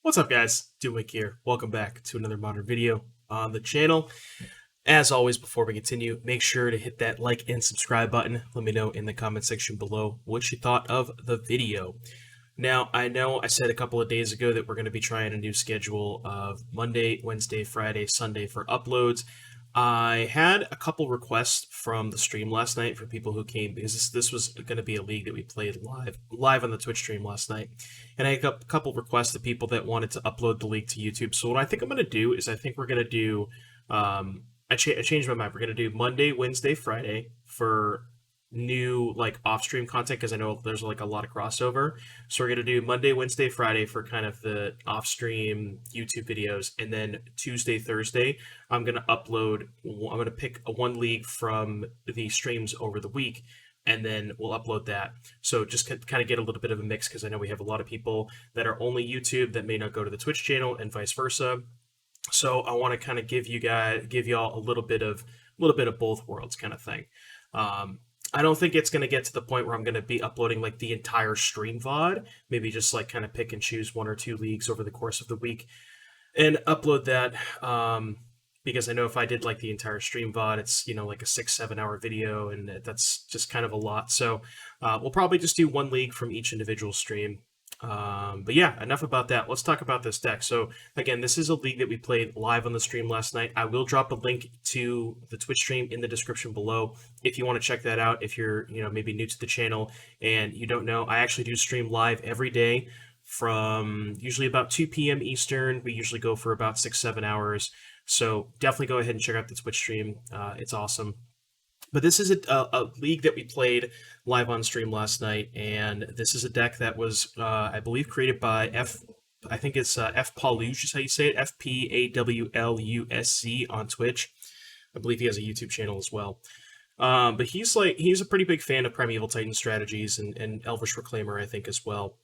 What's up, guys? Duwick here. Welcome back to another modern video on the channel. As always, before we continue, make sure to hit that like and subscribe button. Let me know in the comment section below what you thought of the video. Now, I know I said a couple of days ago that we're going to be trying a new schedule of Monday, Wednesday, Friday, Sunday for uploads. I had a couple requests from the stream last night for people who came because this was going to be a league that we played live on the Twitch stream last night, and I got a couple requests of people that wanted to upload the league to YouTube. So what I think I'm going to do is I think we're going to do I changed my mind. We're going to do Monday, Wednesday, Friday for new like off-stream content because I know there's like a lot of crossover. So we're going to do Monday, Wednesday, Friday for kind of the off-stream YouTube videos, and then Tuesday, Thursday I'm going to I'm going to pick one league from the streams over the week, and then we'll upload that. So just kind of get a little bit of a mix because I know we have a lot of people that are only YouTube that may not go to the Twitch channel and vice versa. So I want to kind of give y'all a little bit of both worlds kind of thing. I don't think it's going to get to the point where I'm going to be uploading like the entire stream VOD. Maybe just like kind of pick and choose one or two leagues over the course of the week and upload that. Because I know if I did like the entire stream VOD, it's, like a 6-7 hour video, and that's just kind of a lot. So we'll probably just do one league from each individual stream. But yeah, enough about that. Let's talk about this deck. So again, this is a league that we played live on the stream last night. I will drop a link to the Twitch stream in the description below if you want to check that out. If you're, maybe new to the channel and you don't know, I actually do stream live every day from usually about 2 p.m. Eastern. We usually go for about 6-7 hours. So definitely go ahead and check out the Twitch stream. It's awesome. But this is a league that we played live on stream last night, and this is a deck that was, I believe, created by I think it's F Palush is how you say it, FPAWLUSC on Twitch. I believe he has a YouTube channel as well. But he's a pretty big fan of Primeval Titan strategies and Elvish Reclaimer, I think, as well.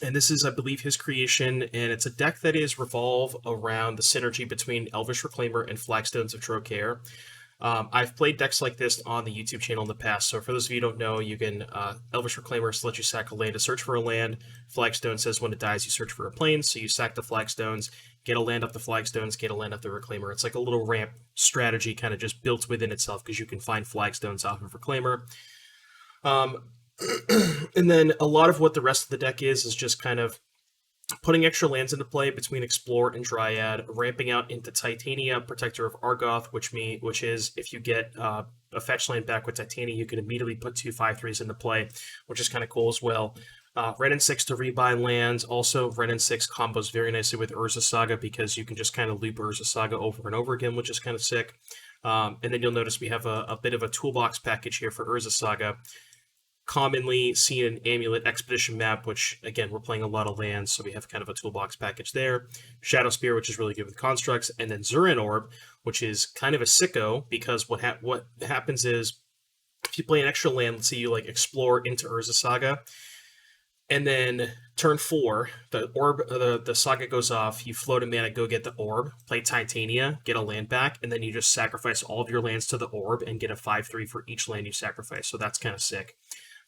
And this is, I believe, his creation, and it's a deck that is revolve around the synergy between Elvish Reclaimer and Flagstones of Trocaire. I've played decks like this on the YouTube channel in the past, so for those of you who don't know, you can, Elvish Reclaimer lets you sack a land to search for a land. Flagstone says when it dies, you search for a plane, so you sack the Flagstones, get a land up the Flagstones, get a land up the Reclaimer. It's like a little ramp strategy kind of just built within itself, because you can find Flagstones off of Reclaimer. And then a lot of what the rest of the deck is just kind of putting extra lands into play between Explore and Dryad, ramping out into Titania, Protector of Argoth, which is if you get a fetch land back with Titania, you can immediately put 2 5/3s into play, which is kind of cool as well. Ren and 6 to rebuy lands. Also, Ren and 6 combos very nicely with Urza Saga because you can just kind of loop Urza Saga over and over again, which is kind of sick. And then you'll notice we have a bit of a toolbox package here for Urza Saga. Commonly seen in Amulet Expedition map, which, again, we're playing a lot of lands, so we have kind of a toolbox package there. Shadow Spear, which is really good with constructs, and then Zurin Orb, which is kind of a sicko, because what happens is, if you play an extra land, let's say you, like, explore into Urza Saga, and then turn 4, the Saga goes off, you float a mana, go get the Orb, play Titania, get a land back, and then you just sacrifice all of your lands to the Orb and get a 5/3 for each land you sacrifice, so that's kind of sick.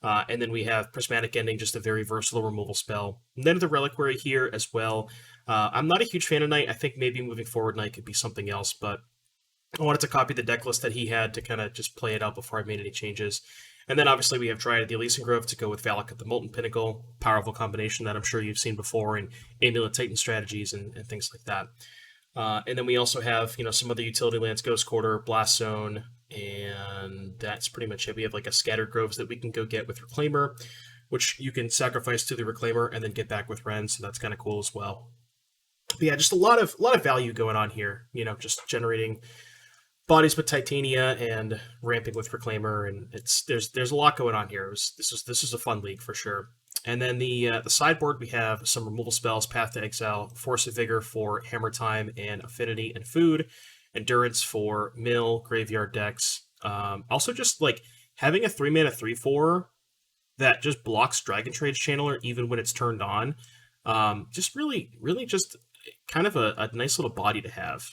And then we have Prismatic Ending, just a very versatile removal spell. And then the Reliquary here as well. I'm not a huge fan of Knight. I think maybe moving forward Knight could be something else, but I wanted to copy the deck list that he had to kind of just play it out before I made any changes. And then obviously we have Dryad the Elysian Grove to go with Valak at the Molten Pinnacle. Powerful combination that I'm sure you've seen before in Amulet Titan strategies and things like that. And then we also have, some other utility lands, Ghost Quarter, Blast Zone, and that's pretty much it. We have like a Scattered Groves that we can go get with Reclaimer, which you can sacrifice to the Reclaimer and then get back with Ren, so that's kind of cool as well. But yeah, just a lot of value going on here, just generating bodies with Titania and ramping with Reclaimer, and there's a lot going on here. This is a fun league for sure. And then the sideboard, we have some removal spells, Path to Exile, Force of Vigor for Hammer Time and Affinity and Food, Endurance for Mill, Graveyard decks. Also just like having a 3-mana 3/4 that just blocks Dragon Trade's Channeler even when it's turned on. Just really just kind of a nice little body to have,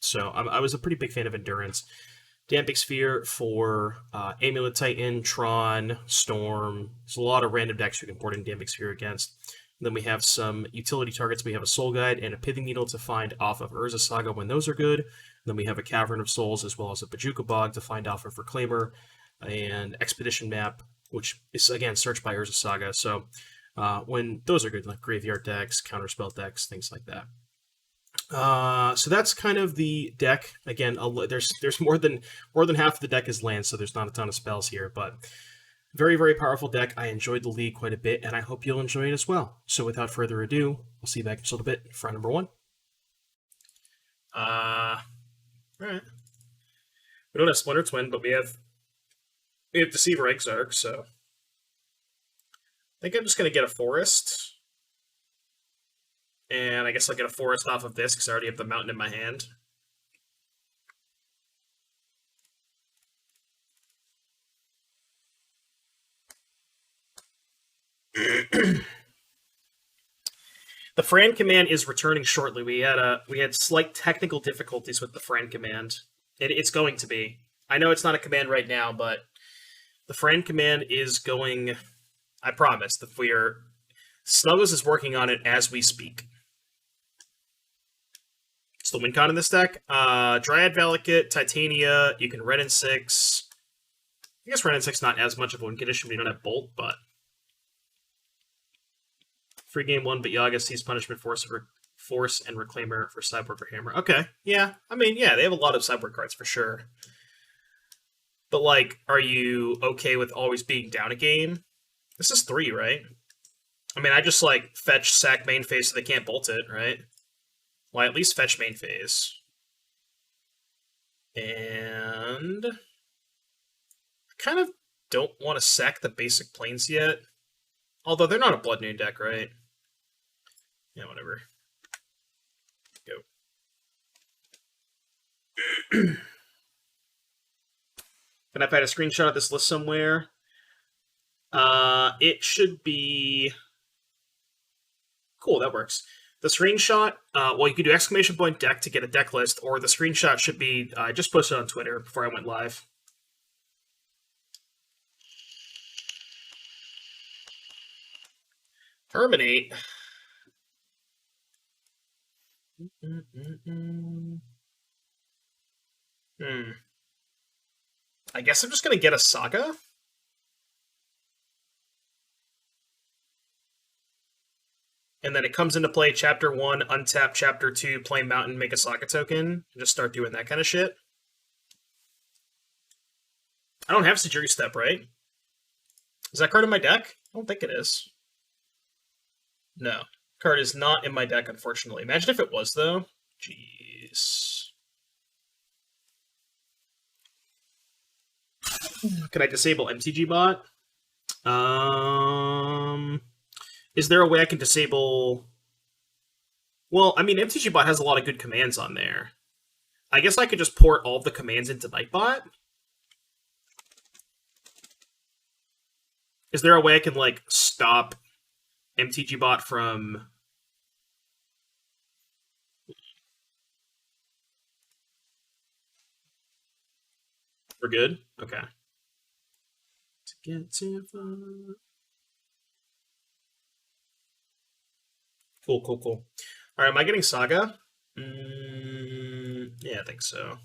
So I was a pretty big fan of Endurance. Damping Sphere for Amulet Titan, Tron, Storm. There's a lot of random decks you can port in Damping Sphere against. Then we have some utility targets. We have a Soul Guide and a Pithing Needle to find off of Urza Saga when those are good. Then we have a Cavern of Souls as well as a Bajuka Bog to find off of Reclaimer and Expedition Map, which is again searched by Urza Saga. So when those are good, like graveyard decks, counterspell decks, things like that. So that's kind of the deck. Again, there's more than half of the deck is land, so there's not a ton of spells here, but very, very powerful deck. I enjoyed the league quite a bit, and I hope you'll enjoy it as well. So without further ado, we'll see you back in just a little bit for number one. All right. We don't have Splinter Twin, but we have Deceiver Exarch, so I think I'm just gonna get a Forest. And I guess I'll get a Forest off of this because I already have the Mountain in my hand. The Fran command is returning shortly. We had slight technical difficulties with the Fran command. It's going to be. I know it's not a command right now, but the Fran command is going. I promise. Snuggles is working on it as we speak. It's the win con in this deck. Dryad Valakut, Titania. You can red and 6. I guess red and 6 not as much of a win condition. We don't have Bolt, but free game 1. But Yaga sees punishment, Force, and Reclaimer for Cyborg or Hammer. Okay, yeah. I mean, yeah, they have a lot of Cyborg cards for sure. But like, are you okay with always being down a game? This is 3, right? I mean, I just like fetch, sack main phase so they can't bolt it, right? Well, I at least fetch main phase. And I kind of don't want to sack the basic planes yet. Although they're not a Blood Moon deck, right? Yeah, whatever. Go. And I've had a screenshot of this list somewhere. It should be... Cool, that works. The screenshot, well, you can do exclamation point deck to get a deck list, or the screenshot should be, I just posted on Twitter before I went live. Terminate. I guess I'm just going to get a Saga. And then it comes into play Chapter 1, untap Chapter 2, play Mountain, make a Saga token, and just start doing that kind of shit. I don't have Sejiri Step, right? Is that card in my deck? I don't think it is. No. Card is not in my deck, unfortunately. Imagine if it was, though. Jeez. Can I disable MTG bot? Is there a way I can disable... Well, I mean, MTG bot has a lot of good commands on there. I guess I could just port all of the commands into Nightbot? Is there a way I can, like, stop MTG bot from... We're good? Okay. To get to fun. Cool. Alright, am I getting Saga? Yeah, I think so.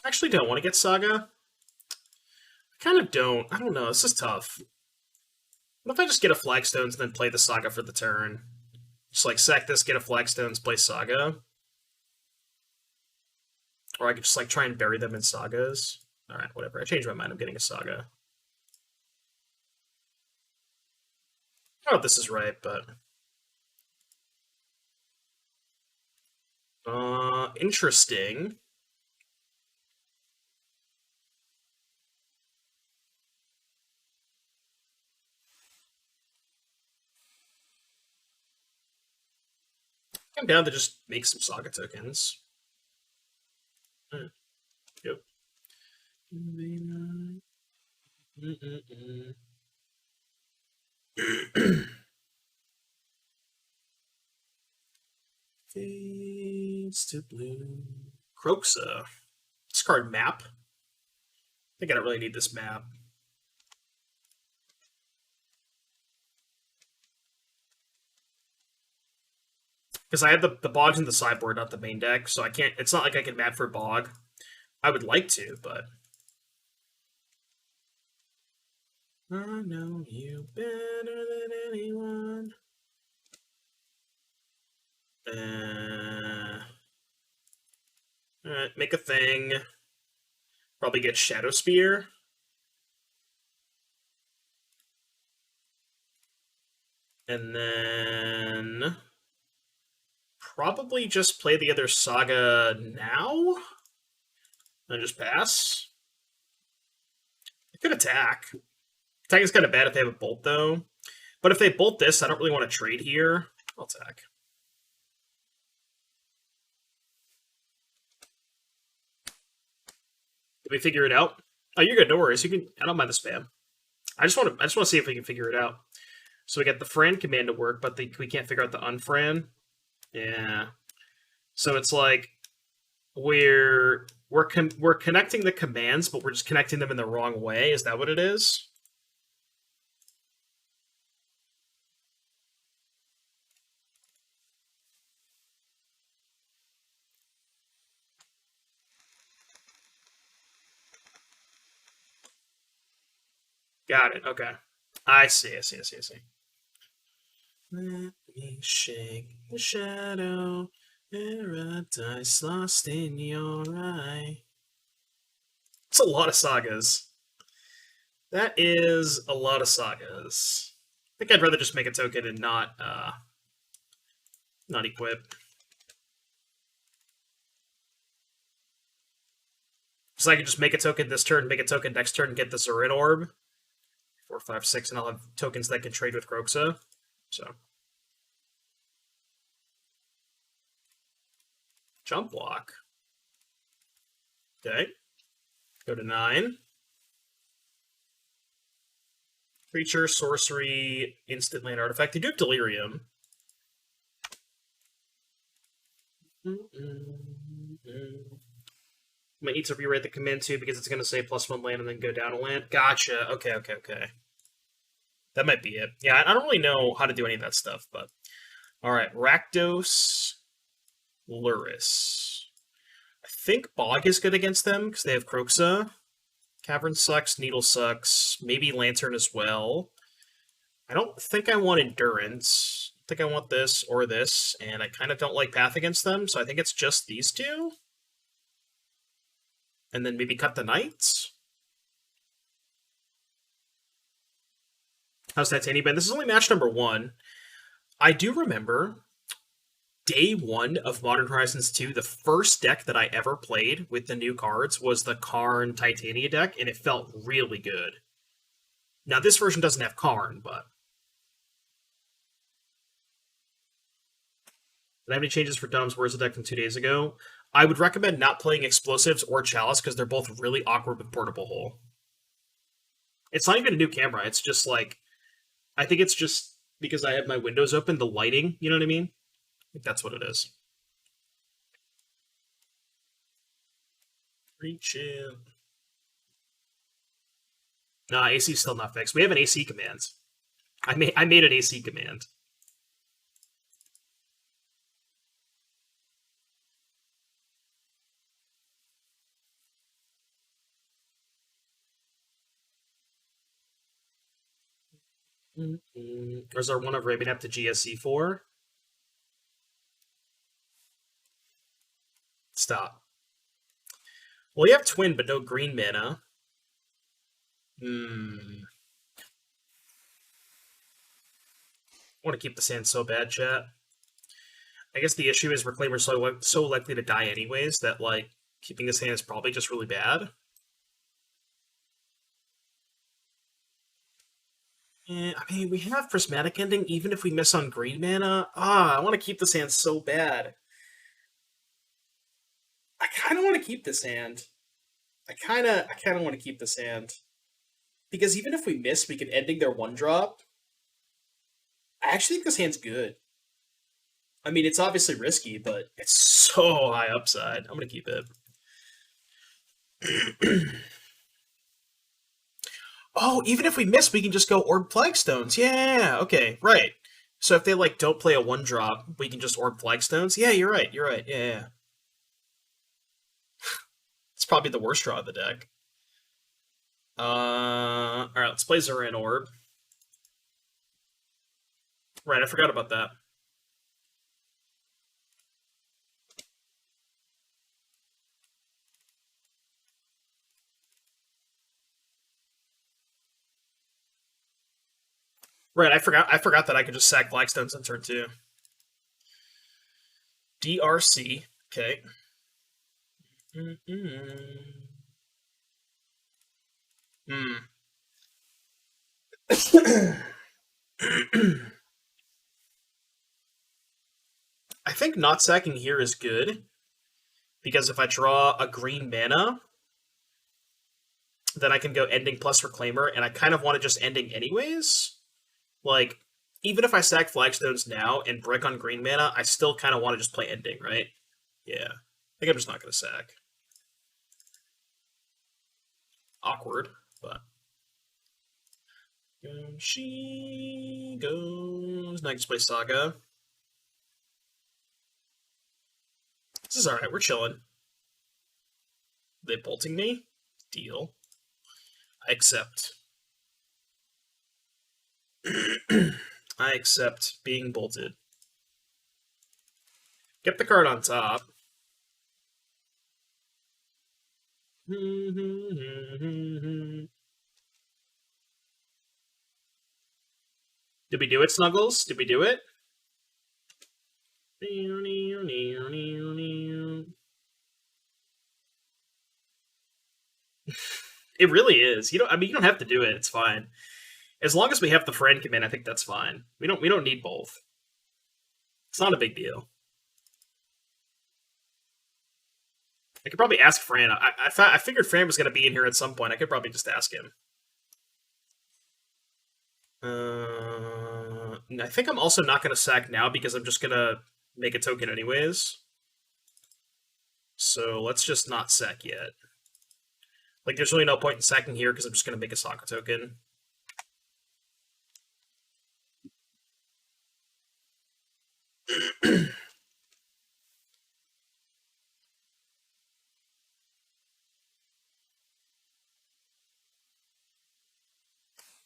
I actually don't want to get Saga. I kind of don't. I don't know. This is tough. What if I just get a Flagstones and then play the Saga for the turn? Just like sack this, get a Flagstones, play Saga. Or I could just like try and bury them in Sagas. Alright, whatever. I changed my mind. I'm getting a Saga. I don't know if this is right, but... interesting. I'm down to just make some Saga tokens. Yep. Fades to blue. Croxa. It's discard map. I think I don't really need this map. Because I have the bogs in the sideboard, not the main deck, so I can't. It's not like I can map for bog. I would like to, but I know you better than anyone. Alright, make a thing. Probably get Shadow Spear. And then probably just play the other Saga now. And just pass. I could attack. Attack is kind of bad if they have a bolt, though. But if they bolt this, I don't really want to trade here. I'll attack. Did we figure it out? Oh, you're good. No worries. You can. I don't mind the spam. I just want to see if we can figure it out. So we got the Fran command to work, but we can't figure out the unfran. Yeah. So it's like we're connecting the commands, but we're just connecting them in the wrong way. Is that what it is? Got it. Okay. I see. Let me shake the shadow, paradise lost in your eye. It's a lot of sagas. That is a lot of sagas. I think I'd rather just make a token and not equip. So I can just make a token this turn, make a token next turn, get the Zorin Orb. 4, 5, 6, and I'll have tokens that can trade with Kroxa. So. Jump block. Okay. Go to 9. Creature, sorcery, instant land artifact. They do have Delirium. Might need to rewrite the command too because it's going to say +1 land and then go down a land. Gotcha. Okay. That might be it. Yeah, I don't really know how to do any of that stuff, but all right. Rakdos, Luris. I think Bog is good against them because they have Kroxa. Cavern sucks. Needle sucks. Maybe Lantern as well. I don't think I want Endurance. I think I want this or this, and I kind of don't like Path against them, so I think it's just these two. And then maybe cut the Knights? How's Titania been? This is only match number 1. I do remember day 1 of Modern Horizons 2, the first deck that I ever played with the new cards was the Karn Titania deck, and it felt really good. Now, this version doesn't have Karn, but... Did I have any changes for Dom's Words of deck from 2 days ago? I would recommend not playing Explosives or Chalice because they're both really awkward with Portable Hole. It's not even a new camera. It's just like... I think it's just because I have my windows open, the lighting, you know what I mean? I think that's what it is. Reach in. Nah, AC's still not fixed. We have an AC command. I made an AC command. Or is our one of Raven up to GSC4? Stop. Well, you have Twin, but no green mana. I want to keep this hand so bad, chat. I guess the issue is Reclaimer's so likely to die anyways that, like, keeping this hand is probably just really bad. I mean, we have Prismatic Ending even if we miss on green mana. I want to keep this hand so bad. I kind of want to keep this hand. I kind of want to keep this hand. Because even if we miss, we can ending their 1-drop. I actually think this hand's good. I mean, it's obviously risky, but it's so high upside. I'm going to keep it. Oh, even if we miss, we can just go Orb Flagstones. Yeah, okay, right. So if they like don't play a 1-drop, we can just Orb Flagstones. Yeah, you're right. You're right. Yeah, yeah. It's probably the worst draw of the deck. All right, let's play Zoran Orb. Right, I forgot about that. Right, I forgot. I forgot that I could just sack Flagstones in turn 2. DRC. Okay. I think not sacking here is good because if I draw a green mana, then I can go ending plus Reclaimer, and I kind of want to just ending anyways. Like, even if I sack Flagstones now and brick on green mana, I still kind of want to just play ending, right? Yeah. I think I'm just not going to sack. Awkward, but. She goes. Now I can just play Saga. This is alright, we're chilling. They bolting me? Deal. I accept. I accept being bolted. Get the card on top. Did we do it, Snuggles? Did we do it? It really is. You don't. I mean, you don't have to do it. It's fine. As long as we have the friend command, I think that's fine. We don't need both. It's not a big deal. I could probably ask Fran. I figured Fran was going to be in here at some point. I could probably just ask him. I think I'm also not going to sack now because I'm just going to make a token anyways. So let's just not sack yet. Like, there's really no point in sacking here because I'm just going to make a soccer token.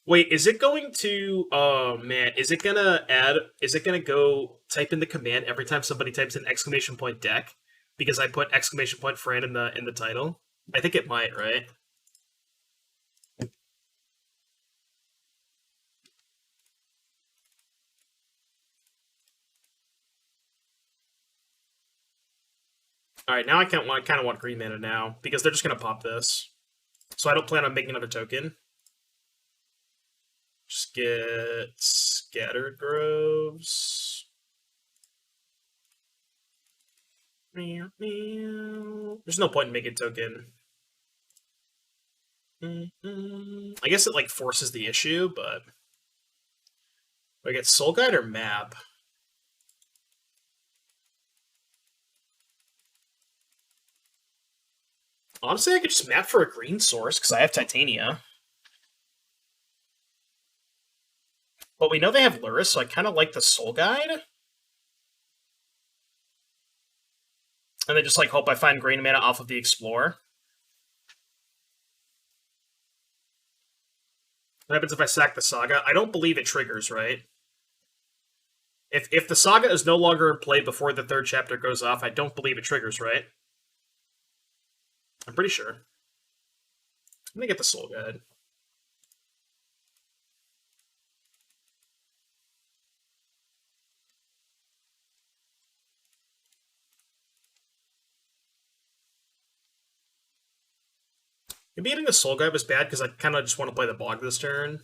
Wait, is it going to? Oh man, is it gonna add? Is it gonna go type in the command every time somebody types in exclamation point deck? Because I put exclamation point Fran in the title. I think it might, right? All right, now I kind of want green mana now because they're just gonna pop this. So I don't plan on making another token. Just get Scattered Groves. There's no point in making a token. I guess it like forces the issue, but do I get Soul Guide or Map? Honestly, I could just map for a green source because I have Titania. But we know they have Luris, so I kind of like the Soul Guide. And then just like hope I find green mana off of the Explorer. What happens if I sack the Saga? I don't believe it triggers, right? If the Saga is no longer in play before the 3rd chapter goes off, I don't believe it triggers, right? I'm pretty sure. I'm gonna get the Soul Guide. Maybe getting the Soul Guide was bad because I kind of just want to play the Bog this turn.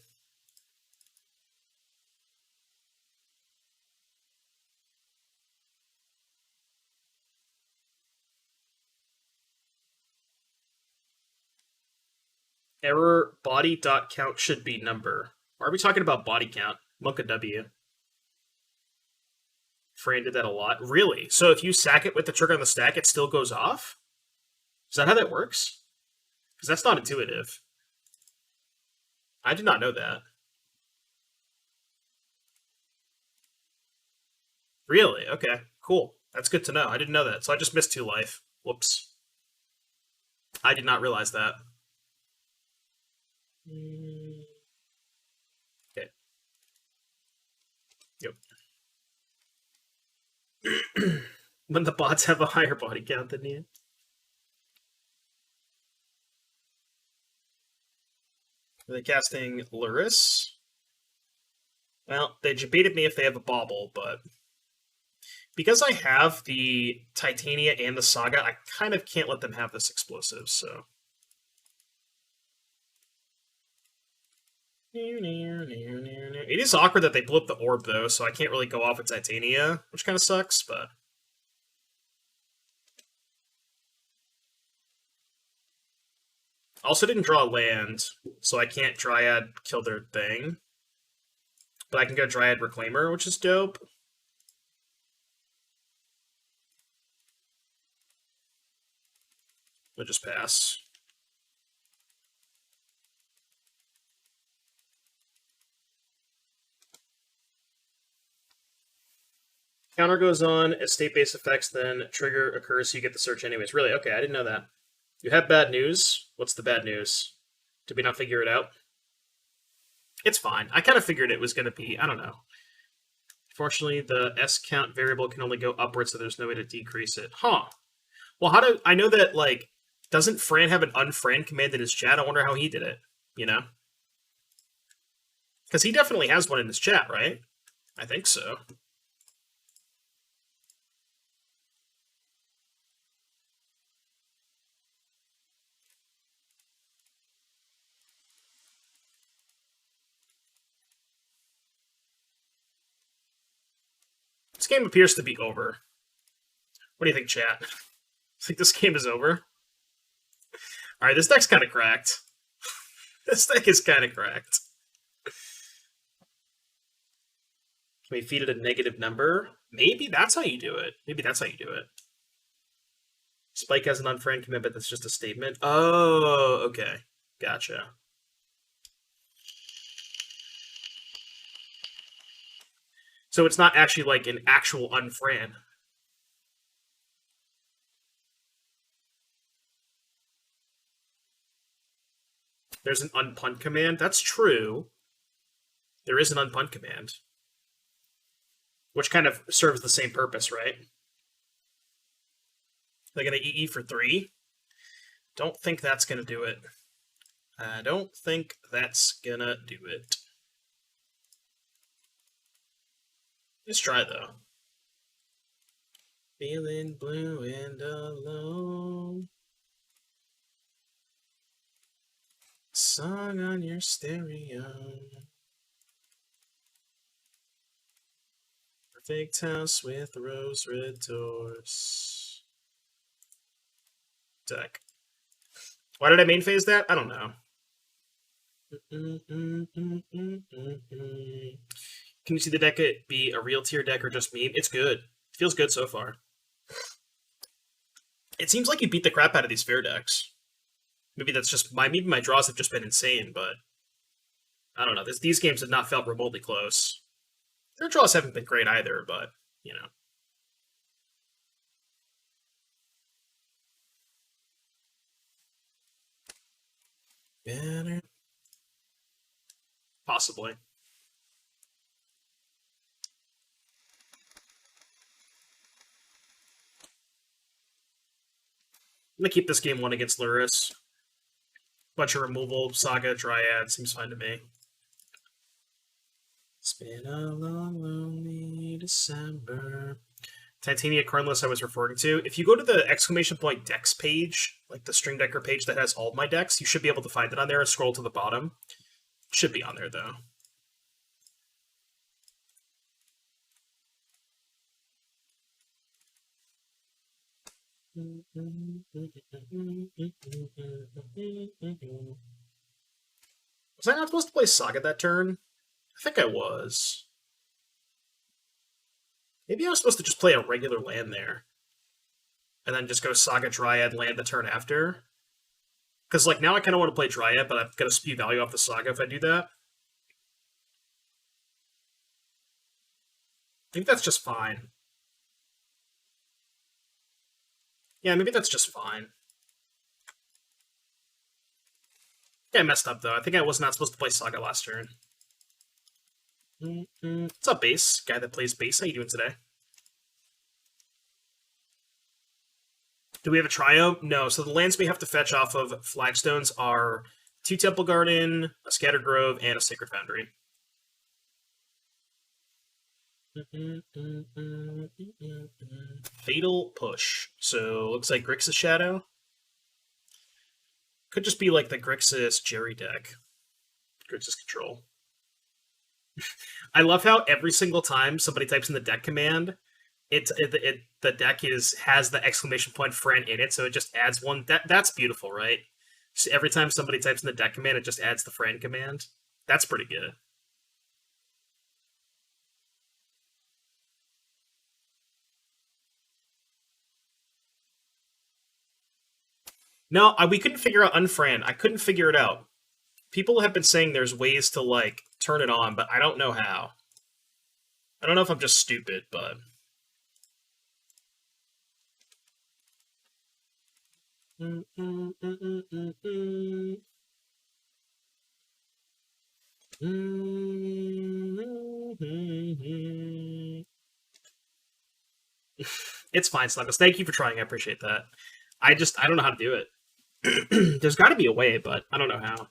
Error body dot count should be number. Why are we talking about body count? Monka W. Fran did that a lot. Really? So if you sack it with the trigger on the stack, it still goes off? Is that how that works? Because that's not intuitive. I did not know that. Really? Okay, cool. That's good to know. I didn't know that, so I just missed 2 life. Whoops. I did not realize that. Okay. Yep. When the bots have a higher body count than you. Are they casting Luris? Well, they debated me if they have a bauble, but because I have the Titania and the Saga, I kind of can't let them have this explosive, so. It is awkward that they blew up the orb, though, so I can't really go off with Titania, which kind of sucks, but. Also didn't draw land, so I can't Dryad kill their thing. But I can go Dryad-Reclaimer, which is dope. We'll just pass. Counter goes on, as state-based effects, then trigger occurs, so you get the search anyways. Really? Okay, I didn't know that. You have bad news? What's the bad news? Did we not figure it out? It's fine. I kind of figured it was going to be, I don't know. Fortunately, the S count variable can only go upwards, so there's no way to decrease it. Huh. Well, how do I know that, like, doesn't Fran have an unfran command in his chat? I wonder how he did it, you know? Because he definitely has one in his chat, right? I think so. This game appears to be over. What do you think, chat? Think this game is over? Alright, this deck's kind of cracked. This deck is kind of cracked. Can we feed it a negative number? Maybe that's how you do it. Maybe that's how you do it. Spike has an unfriend commitment that's just a statement. Oh, okay. Gotcha. So it's not actually like an actual unfriend. There's an unpunt command. That's true. There is an unpunt command. Which kind of serves the same purpose, right? They're going to EE for 3. Don't think that's going to do it. I don't think that's going to do it. Let's try, though. Feeling blue and alone. Song on your stereo. Perfect house with rose red doors. Deck. Why did I main phase that? I don't know. Can you see the deck be a real tier deck or just meme? It's good. It feels good so far. It seems like you beat the crap out of these fair decks. Maybe that's just maybe my draws have just been insane, but I don't know. These games have not felt remotely close. Their draws haven't been great either, but you know. Better. Possibly. I'm gonna keep this game 1 against Luris. Bunch of removal, Saga, Dryad, seems fine to me. It's been a long, lonely December. Titania Cardless I was referring to. If you go to the exclamation point decks page, like the Stream Decker page that has all of my decks, you should be able to find it on there and scroll to the bottom. Should be on there, though. Was I not supposed to play Saga that turn? I think I was. Maybe I was supposed to just play a regular land there. And then just go Saga Dryad land the turn after. Because like now I kind of want to play Dryad, but I've got to spew value off the Saga if I do that. I think that's just fine. Yeah, maybe that's just fine. Yeah, I messed up though. I think I was not supposed to play Saga last turn. What's up, base? Guy that plays base. How you doing today? Do we have a trio? No. So the lands we have to fetch off of flagstones are 2 Temple Garden, a Scattered Grove, and a Sacred Foundry. Fatal Push. So looks like Grixis Shadow. Could just be like the Grixis Jerry deck. Grixis Control. I love how every single time somebody types in the deck command, the deck has the exclamation point friend in it, so it just adds one. That's beautiful, right? So every time somebody types in the deck command, it just adds the friend command. That's pretty good. No, we couldn't figure out unfriend. I couldn't figure it out. People have been saying there's ways to like turn it on, but I don't know how. I don't know if I'm just stupid, but it's fine, Snuggles. Thank you for trying. I appreciate that. I don't know how to do it. There's got to be a way, but I don't know how.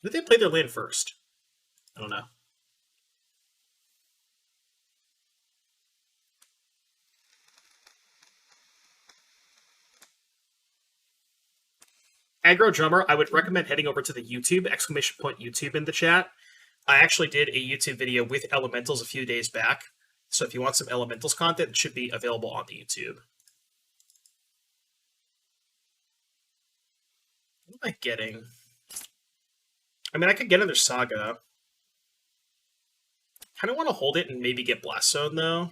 Did they play their land first? I don't know. Aggro Drummer, I would recommend heading over to the YouTube, exclamation point YouTube in the chat. I actually did a YouTube video with Elementals a few days back. So if you want some Elementals content, it should be available on the YouTube. What am I getting? I mean, I could get another Saga. Kind of want to hold it and maybe get Blast Zone, though.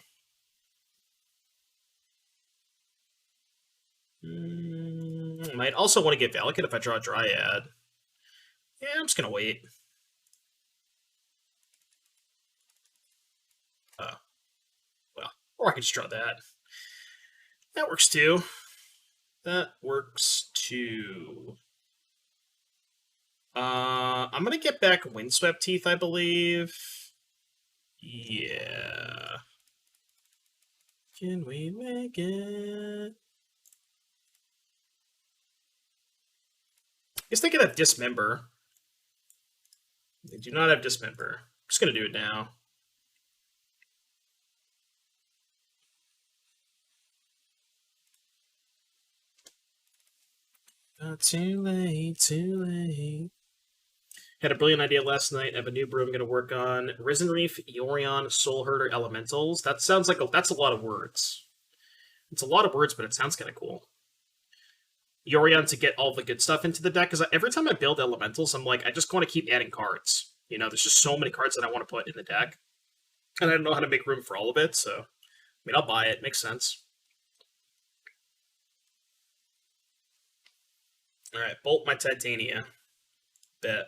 Might also want to get Valakut if I draw a Dryad. Yeah, I'm just going to wait. Well, or I could just draw that. That works too. That works too. I'm going to get back Windswept Teeth, I believe. Yeah. Can we make it? I guess they could have Dismember. They do not have Dismember. I'm just going to do it now. Too late, too late. Had a brilliant idea last night. I have a new brew I'm going to work on. Risen Reef, Yorion, Soul Herder, Elementals. That sounds like that's a lot of words. It's a lot of words, but it sounds kind of cool. Yorion to get all the good stuff into the deck, because every time I build Elementals, I'm like, I just want to keep adding cards. You know, there's just so many cards that I want to put in the deck. And I don't know how to make room for all of it, so... I mean, I'll buy it. Makes sense. Alright, bolt my Titania. Bet.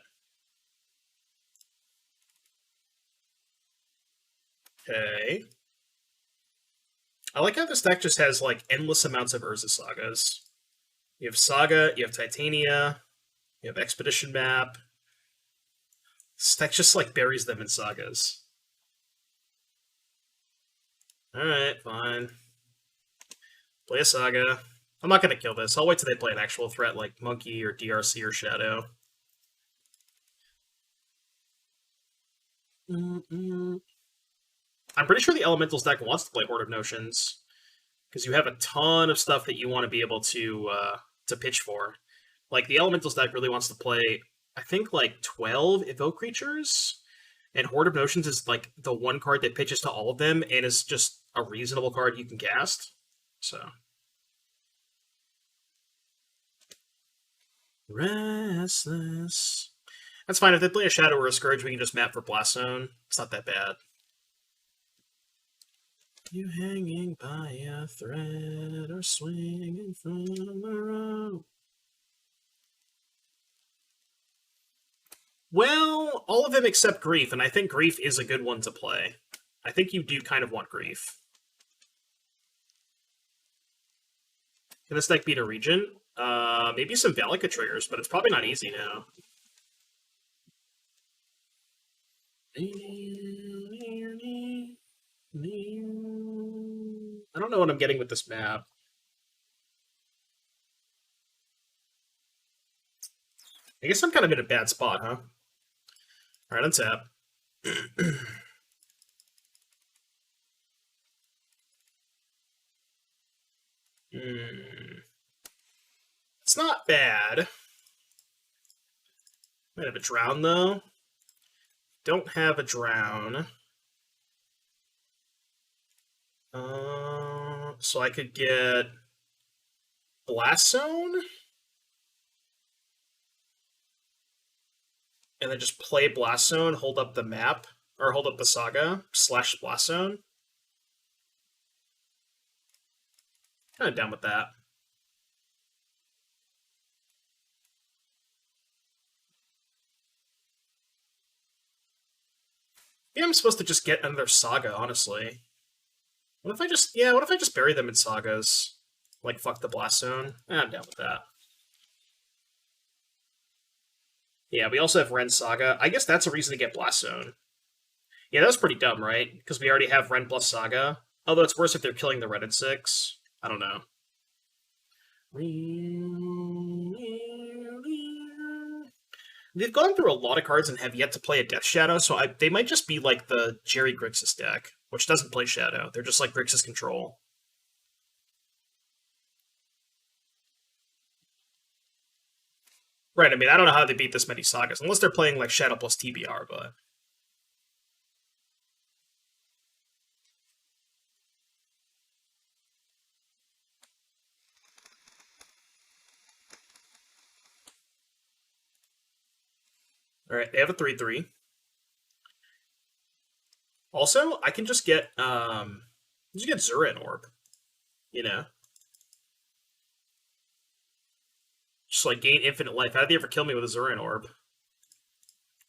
Okay. I like how this deck just has, like, endless amounts of Urza Sagas. You have Saga, you have Titania, you have Expedition Map. This deck just, like, buries them in Sagas. Alright, fine. Play a Saga. I'm not going to kill this. I'll wait till they play an actual threat like Monkey or DRC or Shadow. I'm pretty sure the Elementals deck wants to play Horde of Notions, because you have a ton of stuff that you want to be able to pitch for. Like, the Elementals deck really wants to play, I think, like 12 Evoke creatures, and Horde of Notions is like the one card that pitches to all of them and is just a reasonable card you can cast. So... Restless. That's fine. If they play a Shadow or a Scourge, we can just map for Blast Zone. It's not that bad. You hanging by a thread or swinging from a rope. Well, all of them except Grief, and I think Grief is a good one to play. I think you do kind of want Grief. Can this deck beat a Regent? Maybe some Valika triggers, but it's probably not easy now. I don't know what I'm getting with this map. I guess I'm kind of in a bad spot, huh? Alright, untap. It's not bad. Might have a Drown, though. Don't have a Drown. So I could get Blast Zone? And then just play Blast Zone, hold up the map, or hold up the Saga, / Blast Zone. Kind of down with that. Yeah, I'm supposed to just get another Saga, honestly. What if I just bury them in Sagas? Like, fuck the Blast Zone? I'm down with that. Yeah, we also have Ren Saga. I guess that's a reason to get Blast Zone. Yeah, that was pretty dumb, right? Because we already have Ren plus Saga. Although it's worse if they're killing the Ren at 6. I don't know. They've gone through a lot of cards and have yet to play a Death Shadow, so they might just be like the Jerry Grixis deck, which doesn't play Shadow. They're just like Grixis Control. Right, I mean, I don't know how they beat this many Sagas, unless they're playing like Shadow plus TBR, but... Alright, they have a 3/3. Also, I can just get Zuran Orb. You know? Just like gain infinite life. How did they ever kill me with a Zuran Orb?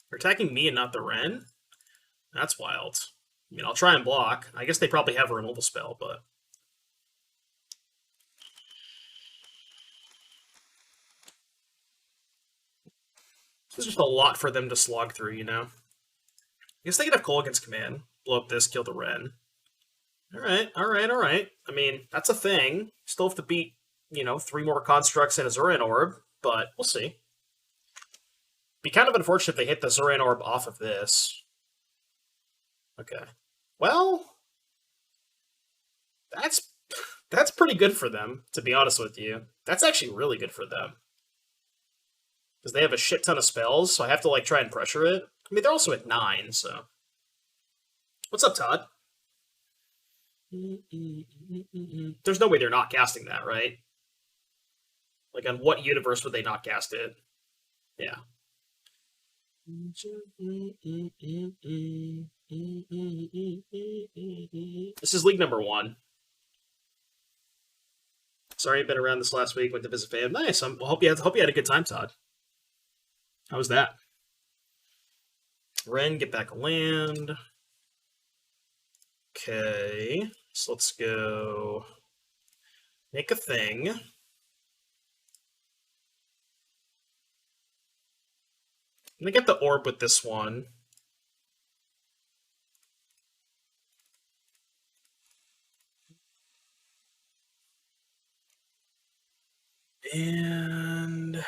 They're attacking me and not the Ren? That's wild. I mean, I'll try and block. I guess they probably have a removal spell, but... This is just a lot for them to slog through, you know? I guess they could have Kolaghan's Command. Blow up this, kill the Ren. Alright. I mean, that's a thing. Still have to beat, 3 more Constructs and a Zuran Orb, but we'll see. Be kind of unfortunate if they hit the Zuran Orb off of this. Okay. Well, that's pretty good for them, to be honest with you. That's actually really good for them. Because they have a shit ton of spells, so I have to, try and pressure it. I mean, they're also at 9, so... What's up, Todd? There's no way they're not casting that, right? Like, on what universe would they not cast it? Yeah. This is League number 1. Sorry I've been around this last week. Went to visit fam. Nice. I hope you had a good time, Todd. How was that? Ren, get back a land. Okay. So let's go make a thing. I'm gonna get the orb with this one. And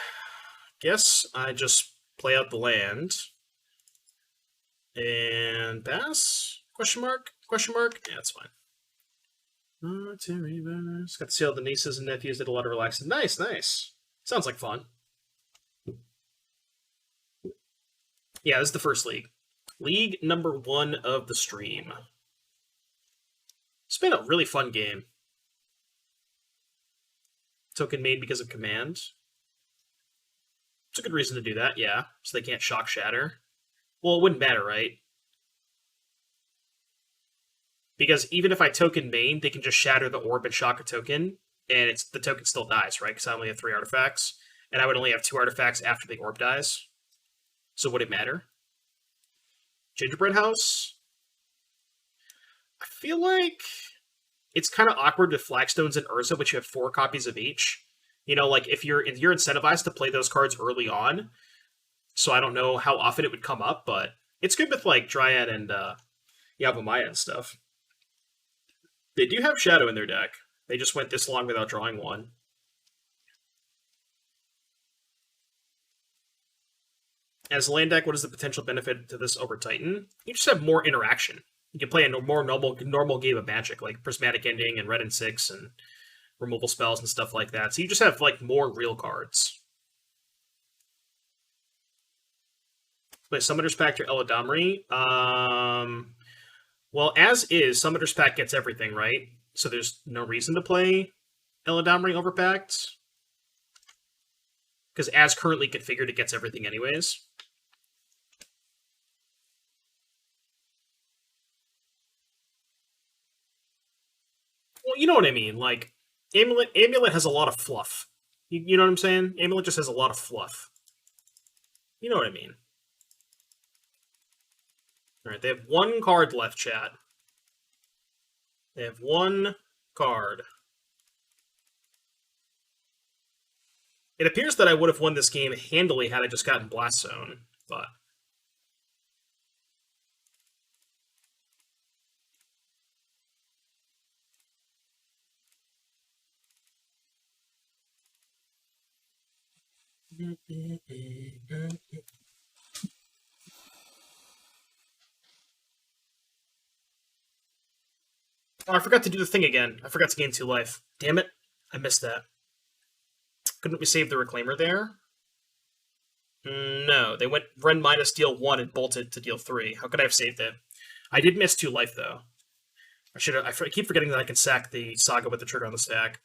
guess I just play out the land. And pass? Question mark? Yeah, that's fine. To reverse. Got to see all the nieces and nephews, did a lot of relaxing. Nice. Sounds like fun. Yeah, this is the first league. League number 1 of the stream. It's been a really fun game. Token made because of command. It's a good reason to do that, yeah. So they can't shock shatter. Well, it wouldn't matter, right? Because even if I token main, they can just shatter the orb and shock a token, and the token still dies, right? Because I only have 3 artifacts, and I would only have 2 artifacts after the orb dies. So would it matter? Gingerbread House? I feel like it's kind of awkward with Flagstones and Urza, which you have 4 copies of each. You know, like if you're incentivized to play those cards early on, so I don't know how often it would come up, but it's good with like Dryad and Yavimaya and stuff. They do have Shadow in their deck. They just went this long without drawing one. As a land deck, what is the potential benefit to this over Titan? You just have more interaction. You can play a more normal game of Magic, like Prismatic Ending and Red and 6 and removal spells and stuff like that. So you just have like more real cards. Play Summoner's Pact or Eladamri. Well, as is, Summoner's Pact gets everything, right? So there's no reason to play Eladamri over Pact. Because as currently configured, it gets everything anyways. Well, you know what I mean. Like, Amulet has a lot of fluff. You know what I'm saying? Amulet just has a lot of fluff. You know what I mean. Alright, they have 1 card left, chat. They have 1 card. It appears that I would have won this game handily had I just gotten Blast Zone, but... Oh, I forgot to do the thing again. I forgot to gain 2 life. Damn it. I missed that. Couldn't we save the Reclaimer there? No, they went Ren minus deal 1 and bolted to deal 3. How could I have saved it? I did miss 2 life, though. I keep forgetting that I can sack the Saga with the trigger on the stack.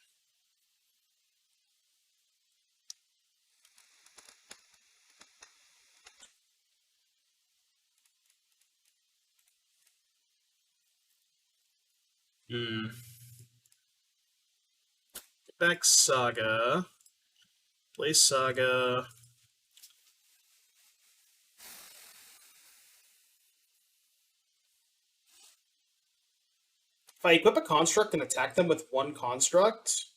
Back Saga. Play Saga. If I equip a construct and attack them with 1 construct,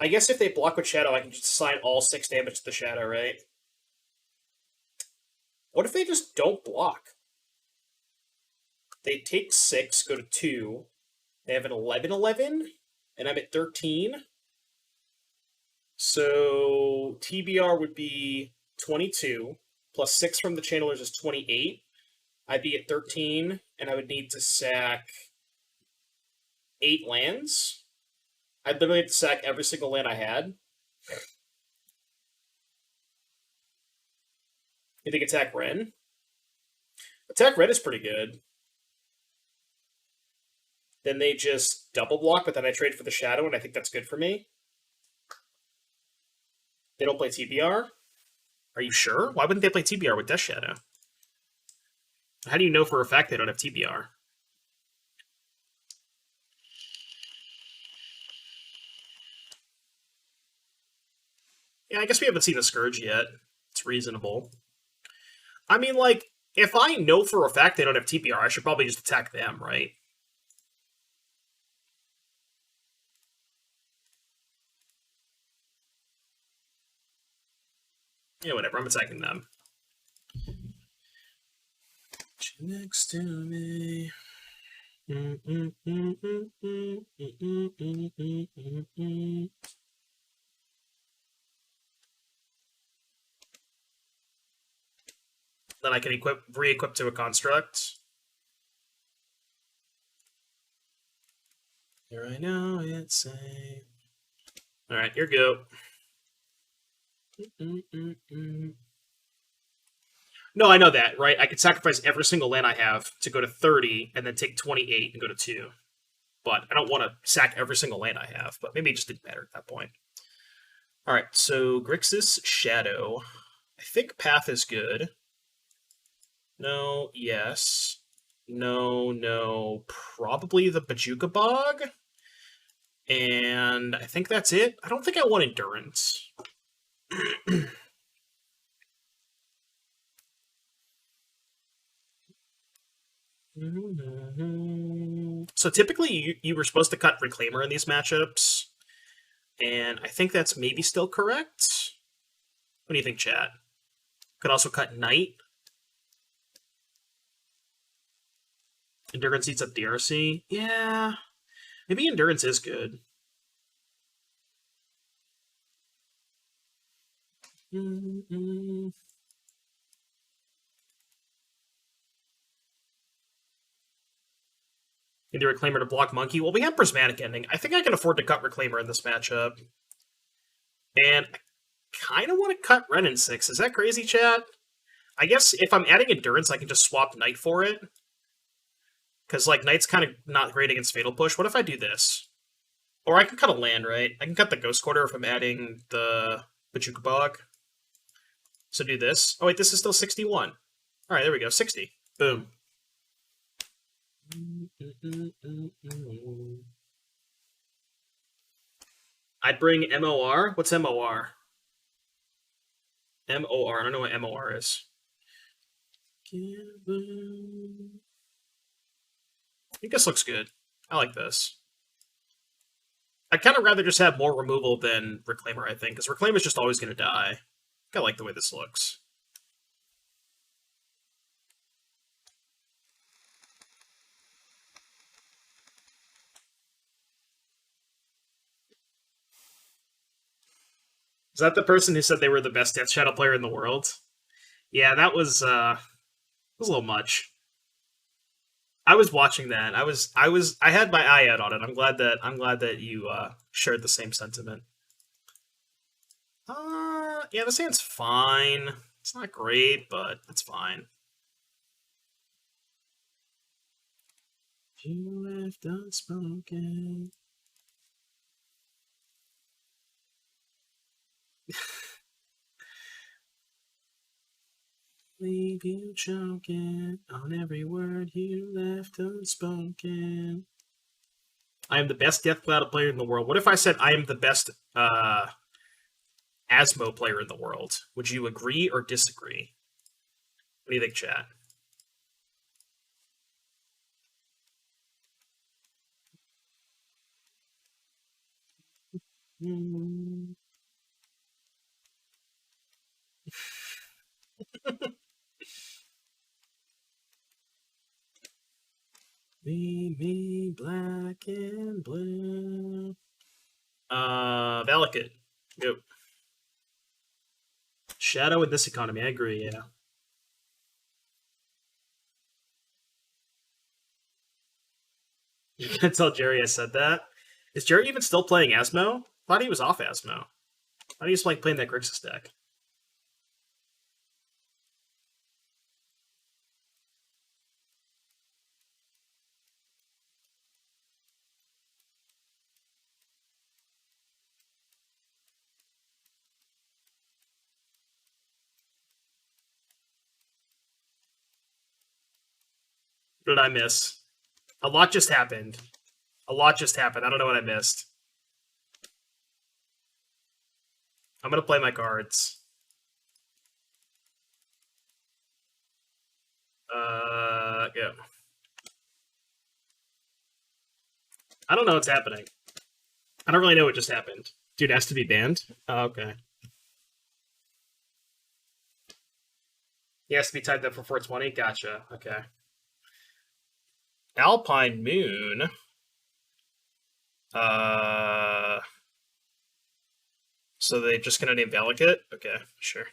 I guess if they block with Shadow, I can just assign all 6 damage to the Shadow, right? What if they just don't block? They take 6, go to 2. They have an 11-11, and I'm at 13. So TBR would be 22, plus 6 from the channelers is 28. I'd be at 13, and I would need to sack 8 lands. I'd literally have to sack every single land I had. You think attack Ren? Attack Ren is pretty good. Then they just double block, but then I trade for the Shadow, and I think that's good for me. They don't play TBR? Are you sure? Why wouldn't they play TBR with Death Shadow? How do you know for a fact they don't have TBR? Yeah, I guess we haven't seen a Scourge yet. It's reasonable. I mean, like, if I know for a fact they don't have TBR, I should probably just attack them, right? Yeah, whatever. I'm attacking them. Next to me. Then I can re-equip to a construct. Here I know it's safe. Alright, here go. No, I know that, right? I could sacrifice every single land I have to go to 30 and then take 28 and go to 2. But I don't want to sack every single land I have. But maybe it just didn't matter at that point. Alright, so Grixis Shadow. I think Path is good. No, yes. No, no. Probably the Bajuka Bog. And I think that's it. I don't think I want Endurance. So typically you were supposed to cut Reclaimer in these matchups. And I think that's maybe still correct. What do you think, chat? Could also cut Knight. Endurance eats up DRC. Yeah. Maybe Endurance is good. Need the Reclaimer to block Monkey. Well, we have Prismatic Ending. I think I can afford to cut Reclaimer in this matchup. And I kind of want to cut Ren in 6. Is that crazy, chat? I guess if I'm adding Endurance, I can just swap Knight for it. Because, like, Knight's kind of not great against Fatal Push. What if I do this? Or I can cut a land, right? I can cut the Ghost Quarter if I'm adding the Bajuka Bog. So do this. Oh, wait, this is still 61. All right, there we go. 60. Boom. I'd bring MOR. What's MOR? MOR. I don't know what MOR is. I think this looks good. I like this. I'd kind of rather just have more removal than Reclaimer, I think, because Reclaimer's just always going to die. I like the way this looks. Is that the person who said they were the best Death Shadow player in the world? Yeah, that was a little much. I was watching that. I had my eye out on it. I'm glad that you shared the same sentiment. Yeah, this hand's fine. It's not great, but it's fine. You left unspoken. Leave you choking on every word you left unspoken. I am the best Death Cloud player in the world. What if I said I am the best Asmo player in the world? Would you agree or disagree? What do you think, chat? Me, black and blue. Valakut. Yep. Shadow in this economy, I agree, yeah. You can tell Jerry I said that. Is Jerry even still playing Asmo? Thought he was off Asmo. Thought he was like playing that Grixis deck. What did I miss? A lot just happened. A lot just happened. I don't know what I missed. I'm gonna play my cards. Yeah. I don't know what's happening. I don't really know what just happened. Dude has to be banned? Oh, okay. He has to be typed up for 420? Gotcha. Okay. Alpine Moon. So they're just gonna name Valakut? Okay, sure.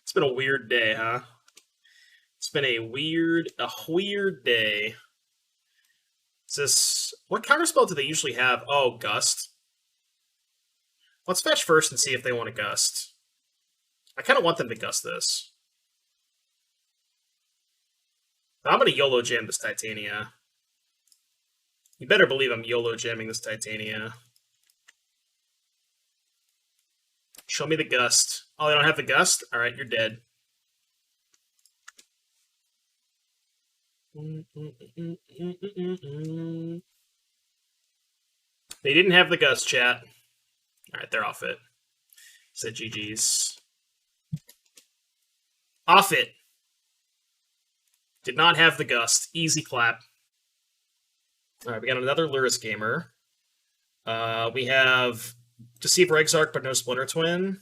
It's been a weird day, huh? It's been a weird day. Is this... What counterspell do they usually have? Oh, Gust. Let's fetch first and see if they want to Gust. I kind of want them to Gust this. I'm gonna YOLO jam this Titania. You better believe I'm YOLO jamming this Titania. Show me the gust. Oh, they don't have the gust? Alright, you're dead. They didn't have the gust, chat. Alright, they're off it. Said GG's. Off it. Did not have the gust. Easy clap. Alright, we got another Luris gamer. We have Deceiver Exarch, but no Splinter Twin.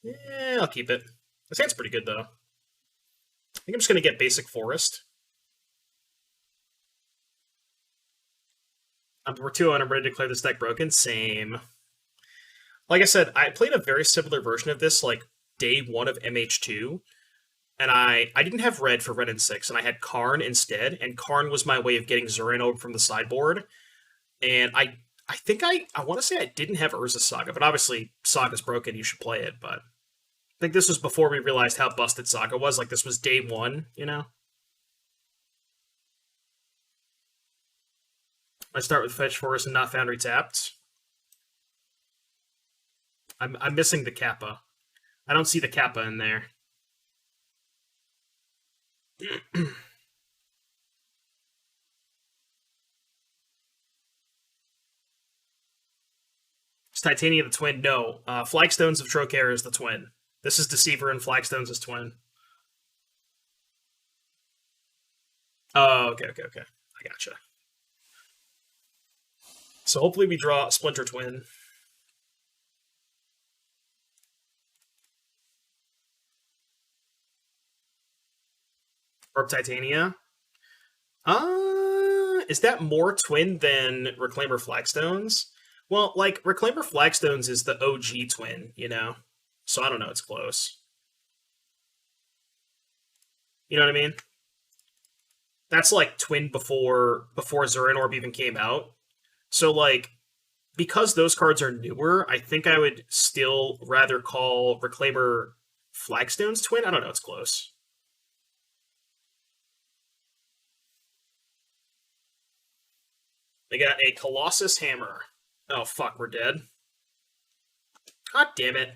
Yeah, I'll keep it. This hand's pretty good, though. I think I'm just going to get basic Forest. We're 2 and I'm ready to declare this deck broken. Same. Like I said, I played a very similar version of this, like, day 1 of MH2. And I didn't have red for Red and 6, and I had Karn instead, and Karn was my way of getting Zurin over from the sideboard. And I think I want to say I didn't have Urza Saga, but obviously Saga's broken, you should play it, but I think this was before we realized how busted Saga was, like this was day 1, you know? I start with Fetch Forest and not Foundry tapped. I'm missing the Kappa. I don't see the Kappa in there. Is Titania the twin? No. Flagstones of Trocaire is the twin. This is Deceiver and Flagstones is twin. Oh, okay. I gotcha. So hopefully we draw a Splinter Twin. Orb Titania. Is that more twin than Reclaimer Flagstones? Well, like, Reclaimer Flagstones is the OG twin, you know? So I don't know, it's close. You know what I mean? That's like twin before Zurin Orb even came out. So, like, because those cards are newer, I think I would still rather call Reclaimer Flagstones twin. I don't know, it's close. They got a Colossus Hammer. Oh, fuck, we're dead. God damn it.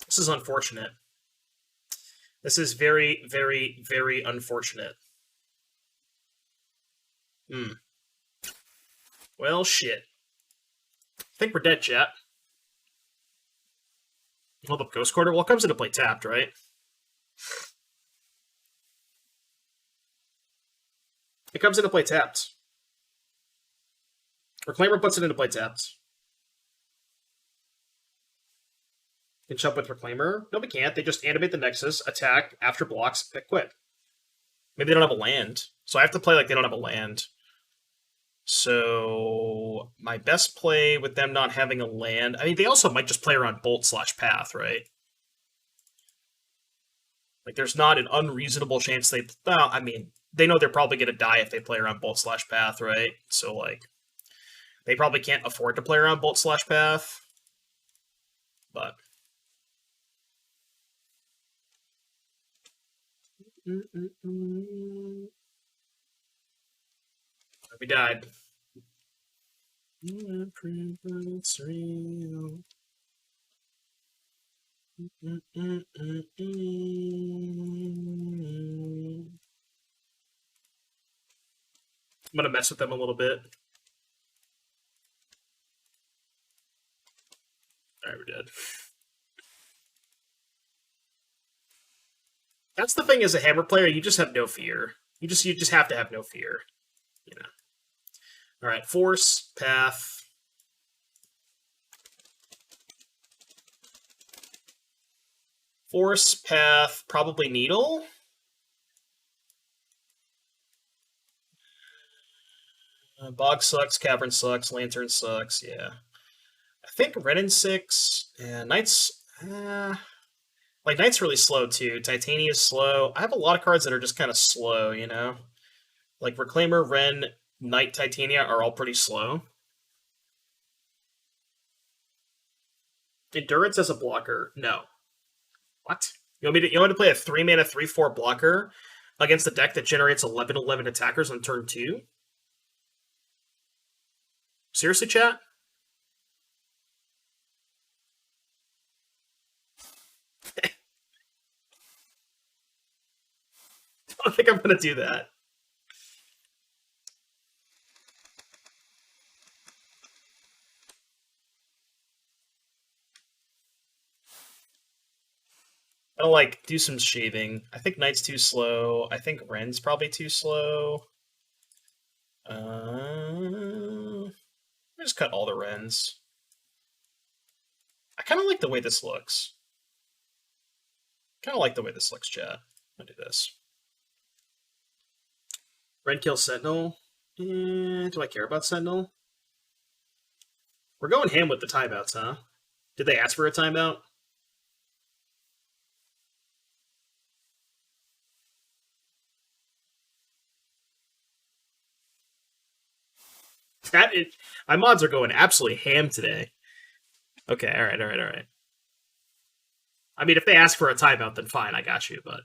This is unfortunate. This is very, very, very unfortunate. Well, shit. I think we're dead, chat. Hold up, Ghost Quarter. Well, it comes into play tapped, right? It comes into play tapped. Reclaimer puts it into play tapped. Can chump with Reclaimer? No, we can't. They just animate the Nexus, attack, after blocks, pick quit. Maybe they don't have a land. So I have to play like they don't have a land. So my best play with them not having a land... I mean, they also might just play around Bolt/Path, right? Like, there's not an unreasonable chance they... Well, I mean, they know they're probably going to die if they play around Bolt/Path, right? So, like, they probably can't afford to play around Bolt/Path. But... We died. I'm gonna mess with them a little bit. Alright, we're dead. That's the thing as a Hammer player, you just have no fear. You just have to have no fear. You know. Alright, Force, Path. Force, Path, probably Needle. Bog sucks, Cavern sucks, Lantern sucks, yeah. I think Red and 6, yeah, Knight's... like, Knight's really slow, too. Titania is slow. I have a lot of cards that are just kind of slow, you know? Like, Reclaimer, Ren, Knight, Titania are all pretty slow. Endurance as a blocker? No. What? You want me to play a 3-mana 3/4 blocker against a deck that generates 11/11 attackers on turn 2? Seriously, chat? I don't think I'm going to do that. I'll like do some shaving. I think Knight's too slow. I think Ren's probably too slow. Just cut all the Rens. I kind of like the way this looks. Kind of like the way this looks, chat. I'll do this. Ren kills Sentinel. Do I care about Sentinel? We're going ham with the timeouts, huh? Did they ask for a timeout? My mods are going absolutely ham today. Okay, all right. I mean, if they ask for a timeout, then fine, I got you, but...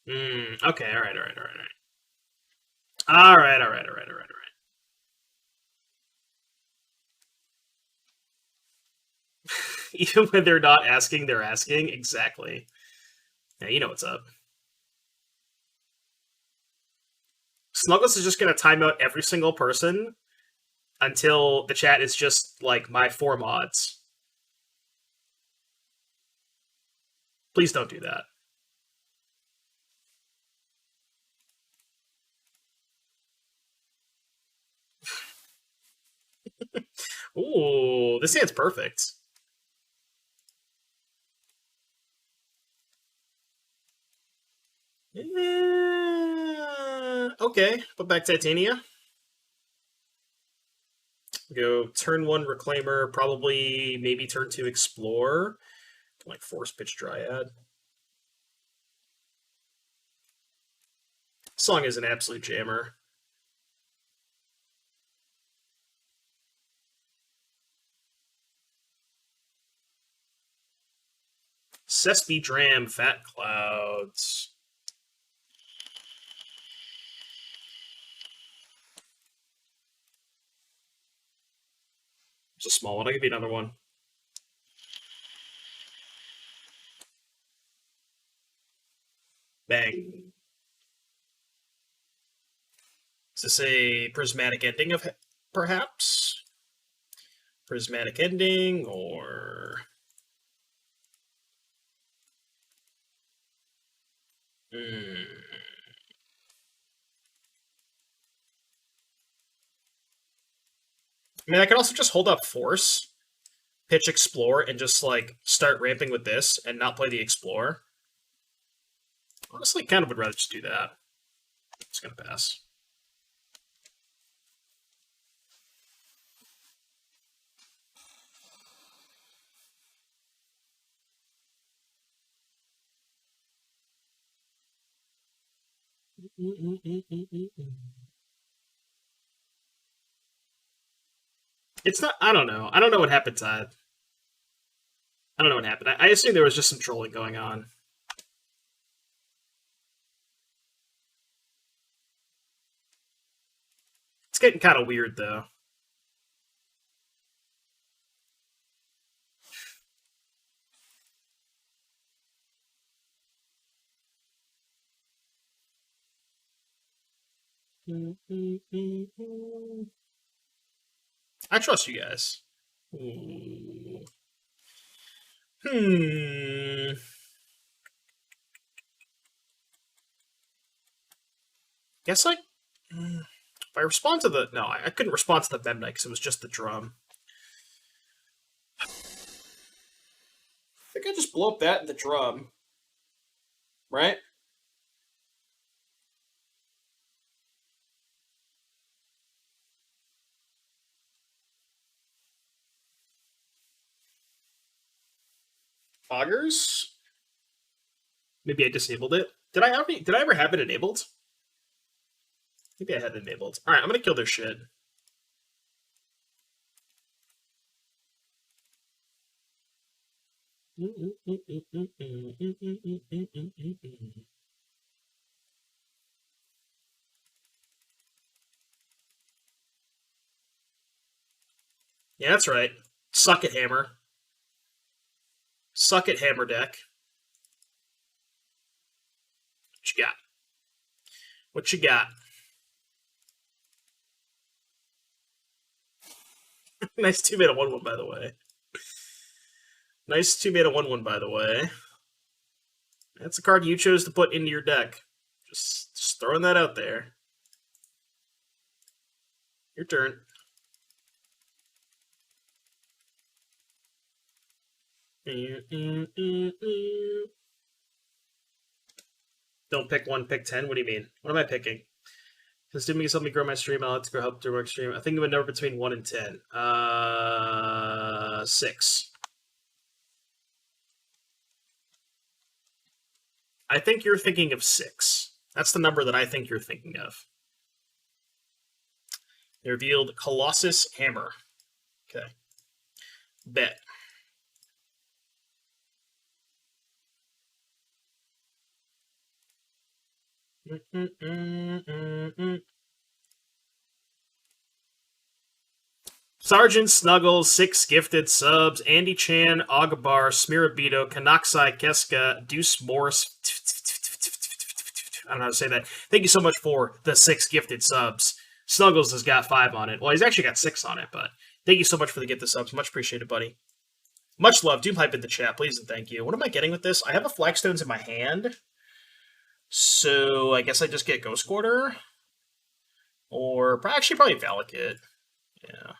okay, all right. All right. Even when they're not asking, they're asking. Exactly. Yeah, you know what's up. Snuggles is just going to time out every single person until the chat is just like my 4 mods. Please don't do that. Ooh, this hand's perfect. Okay, put back Titania. Go turn 1 Reclaimer, probably maybe turn 2 Explore. Like Force Pitch Dryad. Song is an absolute jammer. Sespi Dram, Fat Clouds. It's a small one. I'll give you another one. Bang. Is this a prismatic ending of perhaps? Prismatic ending or... I mean, I could also just hold up Force, pitch Explore, and just, like, start ramping with this and not play the Explore. Honestly, kind of would rather just do that. It's gonna pass. It's not... I don't know. I don't know what happened, Tide. I don't know what happened. I assume there was just some trolling going on. It's getting kind of weird, though. I trust you guys. Guess like... If I respond to the... No, I couldn't respond to the Memnite because it was just the drum. I think I just blow up that and the drum. Right? Augers? Maybe I disabled it. Did I ever have it enabled? Maybe I had it enabled. Alright, I'm gonna kill their shit. Yeah, that's right. Suck it, Hammer. Suck it, Hammer deck. What you got? What you got? Nice 2-mana 1/1, by the way. Nice 2-mana 1/1, by the way. That's a card you chose to put into your deck. Just throwing that out there. Your turn. Don't pick 1, pick 10. What do you mean? What am I picking? Since Dooming help me grow my stream, I'll have to go help through my stream. I think of a number between 1 and 10. 6. I think you're thinking of 6. That's the number that I think you're thinking of. They revealed Colossus Hammer. Okay. Bet. Sergeant Snuggles, 6 gifted subs. Andy Chan, Agabar, Smirabito, Kanaksai, Keska, Deuce Morris. I don't know how to say that. Thank you so much for the 6 gifted subs. Snuggles has got 5 on it. Well, he's actually got 6 on it, but thank you so much for the gifted subs. Much appreciated, buddy. Much love. Doom hype in the chat, please and thank you. What am I getting with this? I have a Flagstones in my hand. So I guess I just get Ghost Quarter. Or actually probably Valakut. Yeah.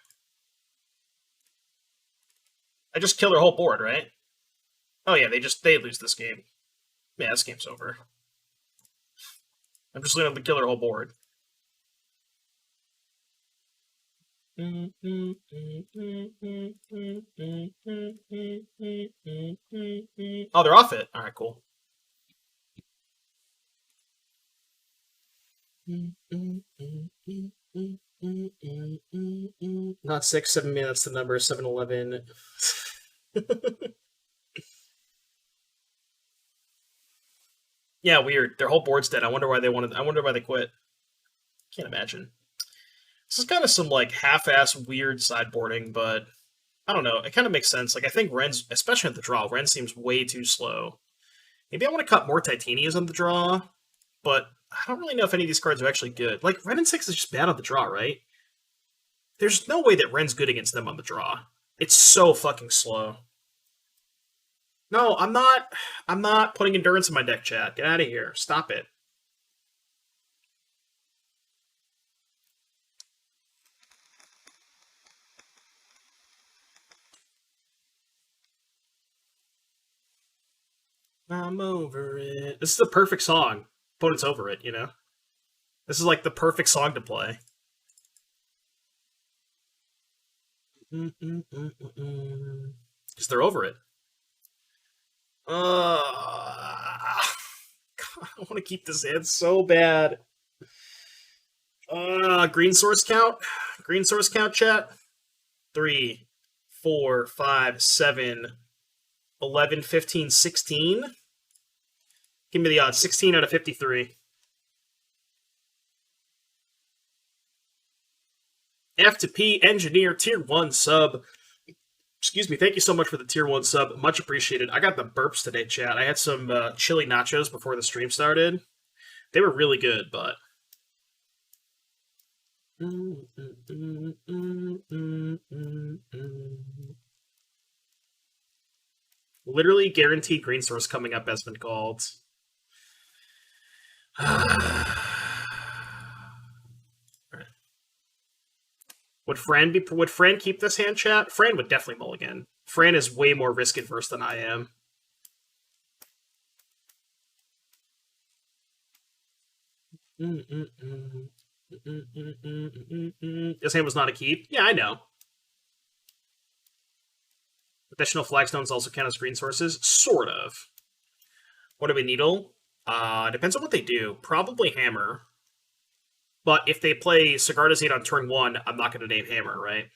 I just kill their whole board, right? Oh yeah, they lose this game. Yeah, this game's over. I'm just going to kill their whole board. Oh, they're off it. All right, cool. Not 6, 7 mana. That's the number. 7-11. Yeah, weird. Their whole board's dead. I wonder why they quit. Can't imagine. This is kind of some like half-ass weird sideboarding, but I don't know. It kind of makes sense. Like I think Ren's, especially at the draw, Ren seems way too slow. Maybe I want to cut more Titanias on the draw, but I don't really know if any of these cards are actually good. Like Ren and 6 is just bad on the draw, right? There's no way that Ren's good against them on the draw. It's so fucking slow. No, I'm not putting endurance in my deck, chat. Get out of here. Stop it. I'm over it. This is the perfect song. Opponent's over it, you know? This is like the perfect song to play. Because they're over it. God, I want to keep this hand so bad. Green source count? Green source count, chat? 3, 4, 5, 7, 11, 15, 16. Give me the odds. 16 out of 53. F to P Engineer Tier 1 sub. Excuse me. Thank you so much for the Tier 1 sub. Much appreciated. I got the burps today, chat. I had some chili nachos before the stream started. They were really good, but... Literally guaranteed green source coming up has been called. Would Fran keep this hand, chat? Fran would definitely mulligan. Fran is way more risk adverse than I am. This hand was not a keep. Yeah, I know. Additional flagstones also count as green sources? Sort of. What do we needle? Depends on what they do. Probably hammer. But if they play Sigarda's 8 on turn 1, I'm not going to name hammer, right?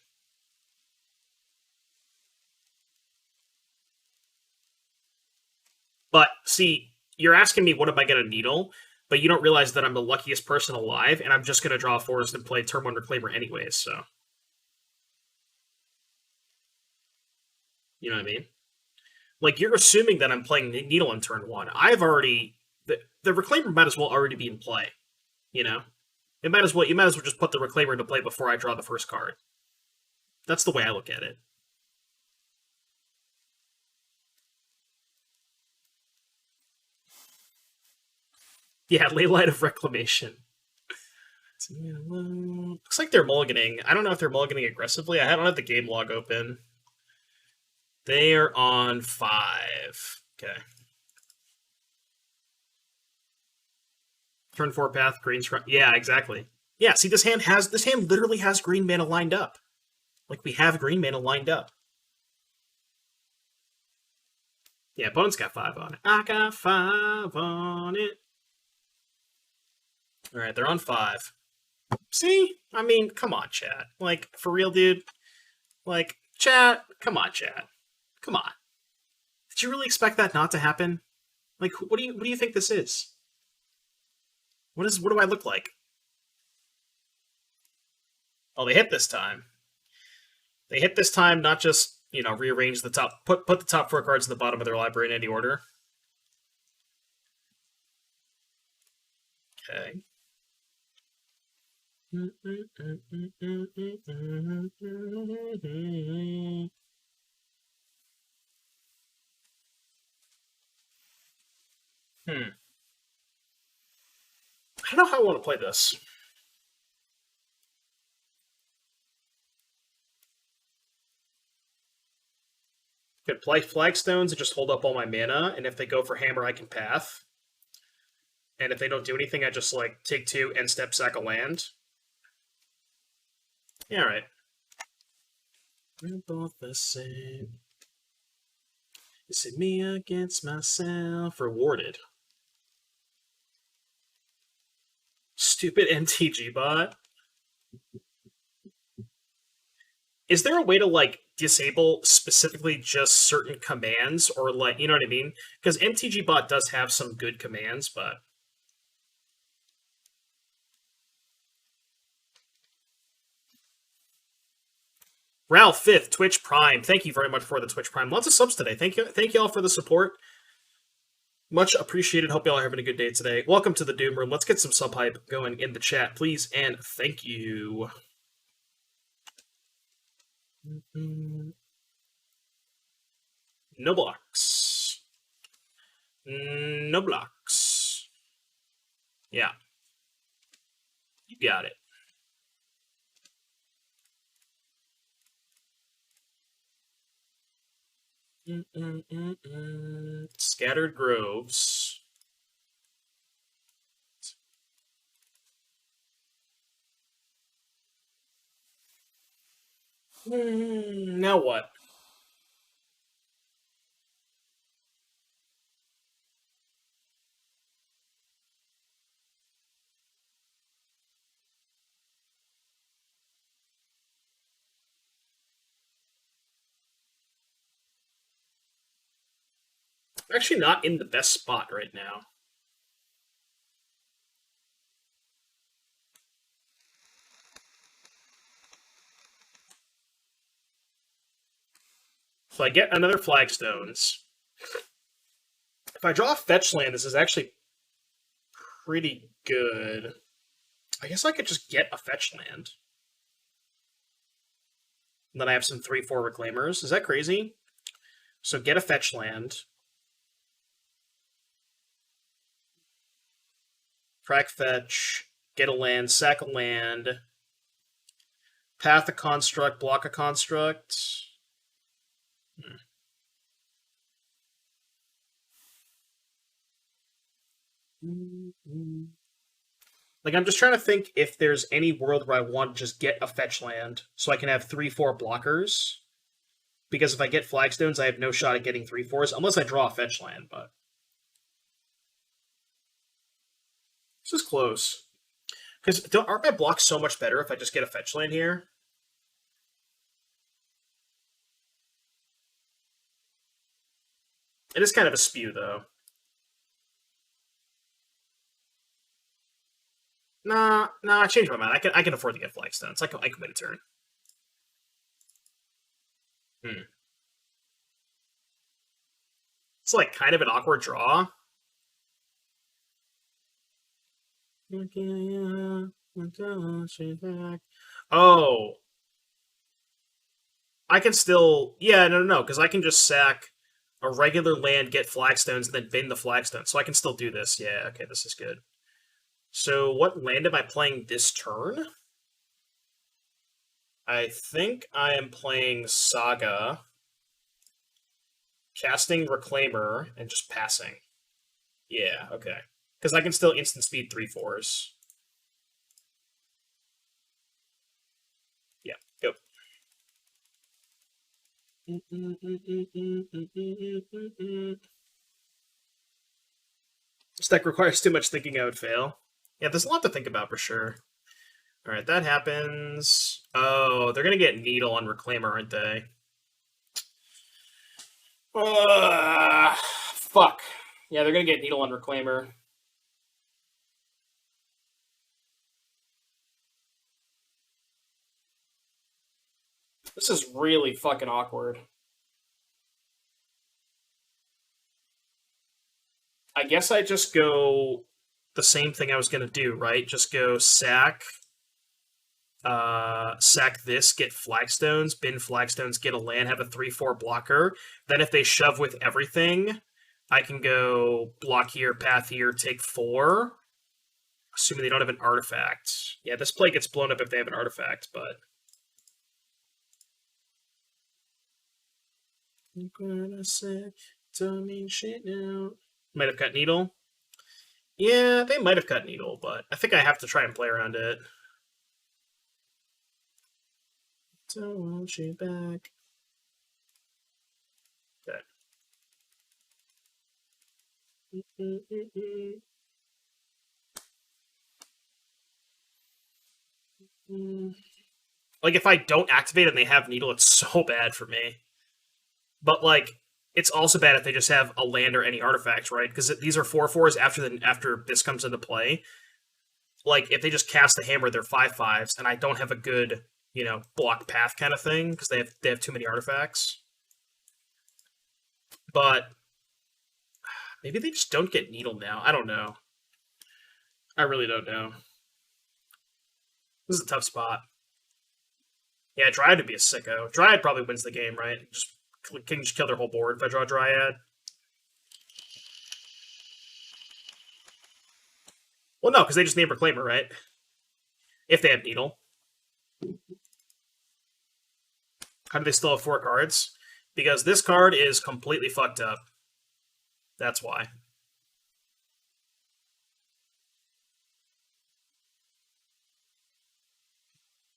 But see, you're asking me what am I going to needle, but you don't realize that I'm the luckiest person alive, and I'm just going to draw a forest and play Titania-Reclaimer anyways. So you know what I mean? Like you're assuming that I'm playing needle in turn one. I've already the Reclaimer might as well already be in play. You know, it might as well you might as well just put the Reclaimer into play before I draw the first card. That's the way I look at it. Yeah, Leyline of Reclamation. Looks like they're mulliganing. I don't know if they're mulliganing aggressively. I don't have the game log open. They are on 5. Okay. Turn 4 path, green scrap. Yeah, exactly. Yeah, see this hand literally has green mana lined up. Like we have green mana lined up. Yeah, opponent's got 5 on it. I got 5 on it. Alright, they're on 5. See? I mean, come on, chat. Like, for real, dude. Like, chat, come on, chat. Come on. Did you really expect that not to happen? Like, what do you think this is? What do I look like? Oh, they hit this time. They hit this time, not just, you know, rearrange the top, put the top 4 cards in the bottom of their library in any order. Okay. I don't know how I want to play this. Could play Flagstones and just hold up all my mana, and if they go for Hammer, I can Path. And if they don't do anything, I just, like, take 2 and step sack a land. Yeah, alright. We're both the same. Is it me against myself? Rewarded. Stupid MTG bot. Is there a way to, like, disable specifically just certain commands? Or, like, you know what I mean? Because MTG bot does have some good commands, but... Ralph 5th, Twitch Prime. Thank you very much for the Twitch Prime. Lots of subs today. Thank you all for the support. Much appreciated. Hope y'all are having a good day today. Welcome to the Doom Room. Let's get some sub hype going in the chat, please, and thank you. No blocks. No blocks. Yeah. You got it. Scattered Groves. Now what? We're actually not in the best spot right now. So I get another Flagstones. If I draw a fetch land, this is actually pretty good. I guess I could just get a fetch land. And then I have some 3/4 Reclaimers. Is that crazy? So get a fetch land. Crack fetch. Get a land. Sack a land. Path a construct. Block a construct. Like, I'm just trying to think if there's any world where I want to just get a fetch land so I can have 3/4 blockers. Because if I get Flagstones, I have no shot at getting 3/4s, unless I draw a fetch land, but... This is close. Because aren't my blocks so much better if I just get a fetch land here? It is kind of a spew, though. Nah, I changed my mind. I can afford to get flagstones. I can win a turn. It's like kind of an awkward draw. Oh, I can still. Yeah, no, because I can just sack a regular land, get flagstones, and then bin the flagstones. So I can still do this. Yeah, okay, this is good. So what land am I playing this turn? I think I am playing Saga, casting Reclaimer, and just passing. Yeah, okay. Because I can still instant speed 3/4s. Yeah, go. This deck requires too much thinking, I would fail. Yeah, there's a lot to think about for sure. Alright, that happens. Oh, they're gonna get Needle on Reclaimer, aren't they? Fuck. Yeah, they're gonna get Needle on Reclaimer. This is really fucking awkward. I guess I just go the same thing I was gonna do, right? Just go sack this, get flagstones, bin flagstones, get a land, have a 3/4 blocker. Then if they shove with everything, I can go block here, path here, take 4. Assuming they don't have an artifact. Yeah, this play gets blown up if they have an artifact, but... I'm gonna say, don't mean shit now. Might have cut Needle. Yeah, they might have cut Needle, but I think I have to try and play around it. Don't want you back. Okay. Like, if I don't activate and they have Needle, it's so bad for me. But, like, it's also bad if they just have a land or any artifacts, right? Because these are 4/4s after this comes into play. Like, if they just cast the hammer, they're 5/5s, and I don't have a good, block path kind of thing, because they have too many artifacts. But maybe they just don't get Needle now. I don't know. I really don't know. This is a tough spot. Yeah, Dryad would be a sicko. Dryad probably wins the game, right? Can just kill their whole board if I draw Dryad. Well, no, because they just name Reclaimer, right? If they have Needle. How do they still have 4 cards? Because this card is completely fucked up. That's why.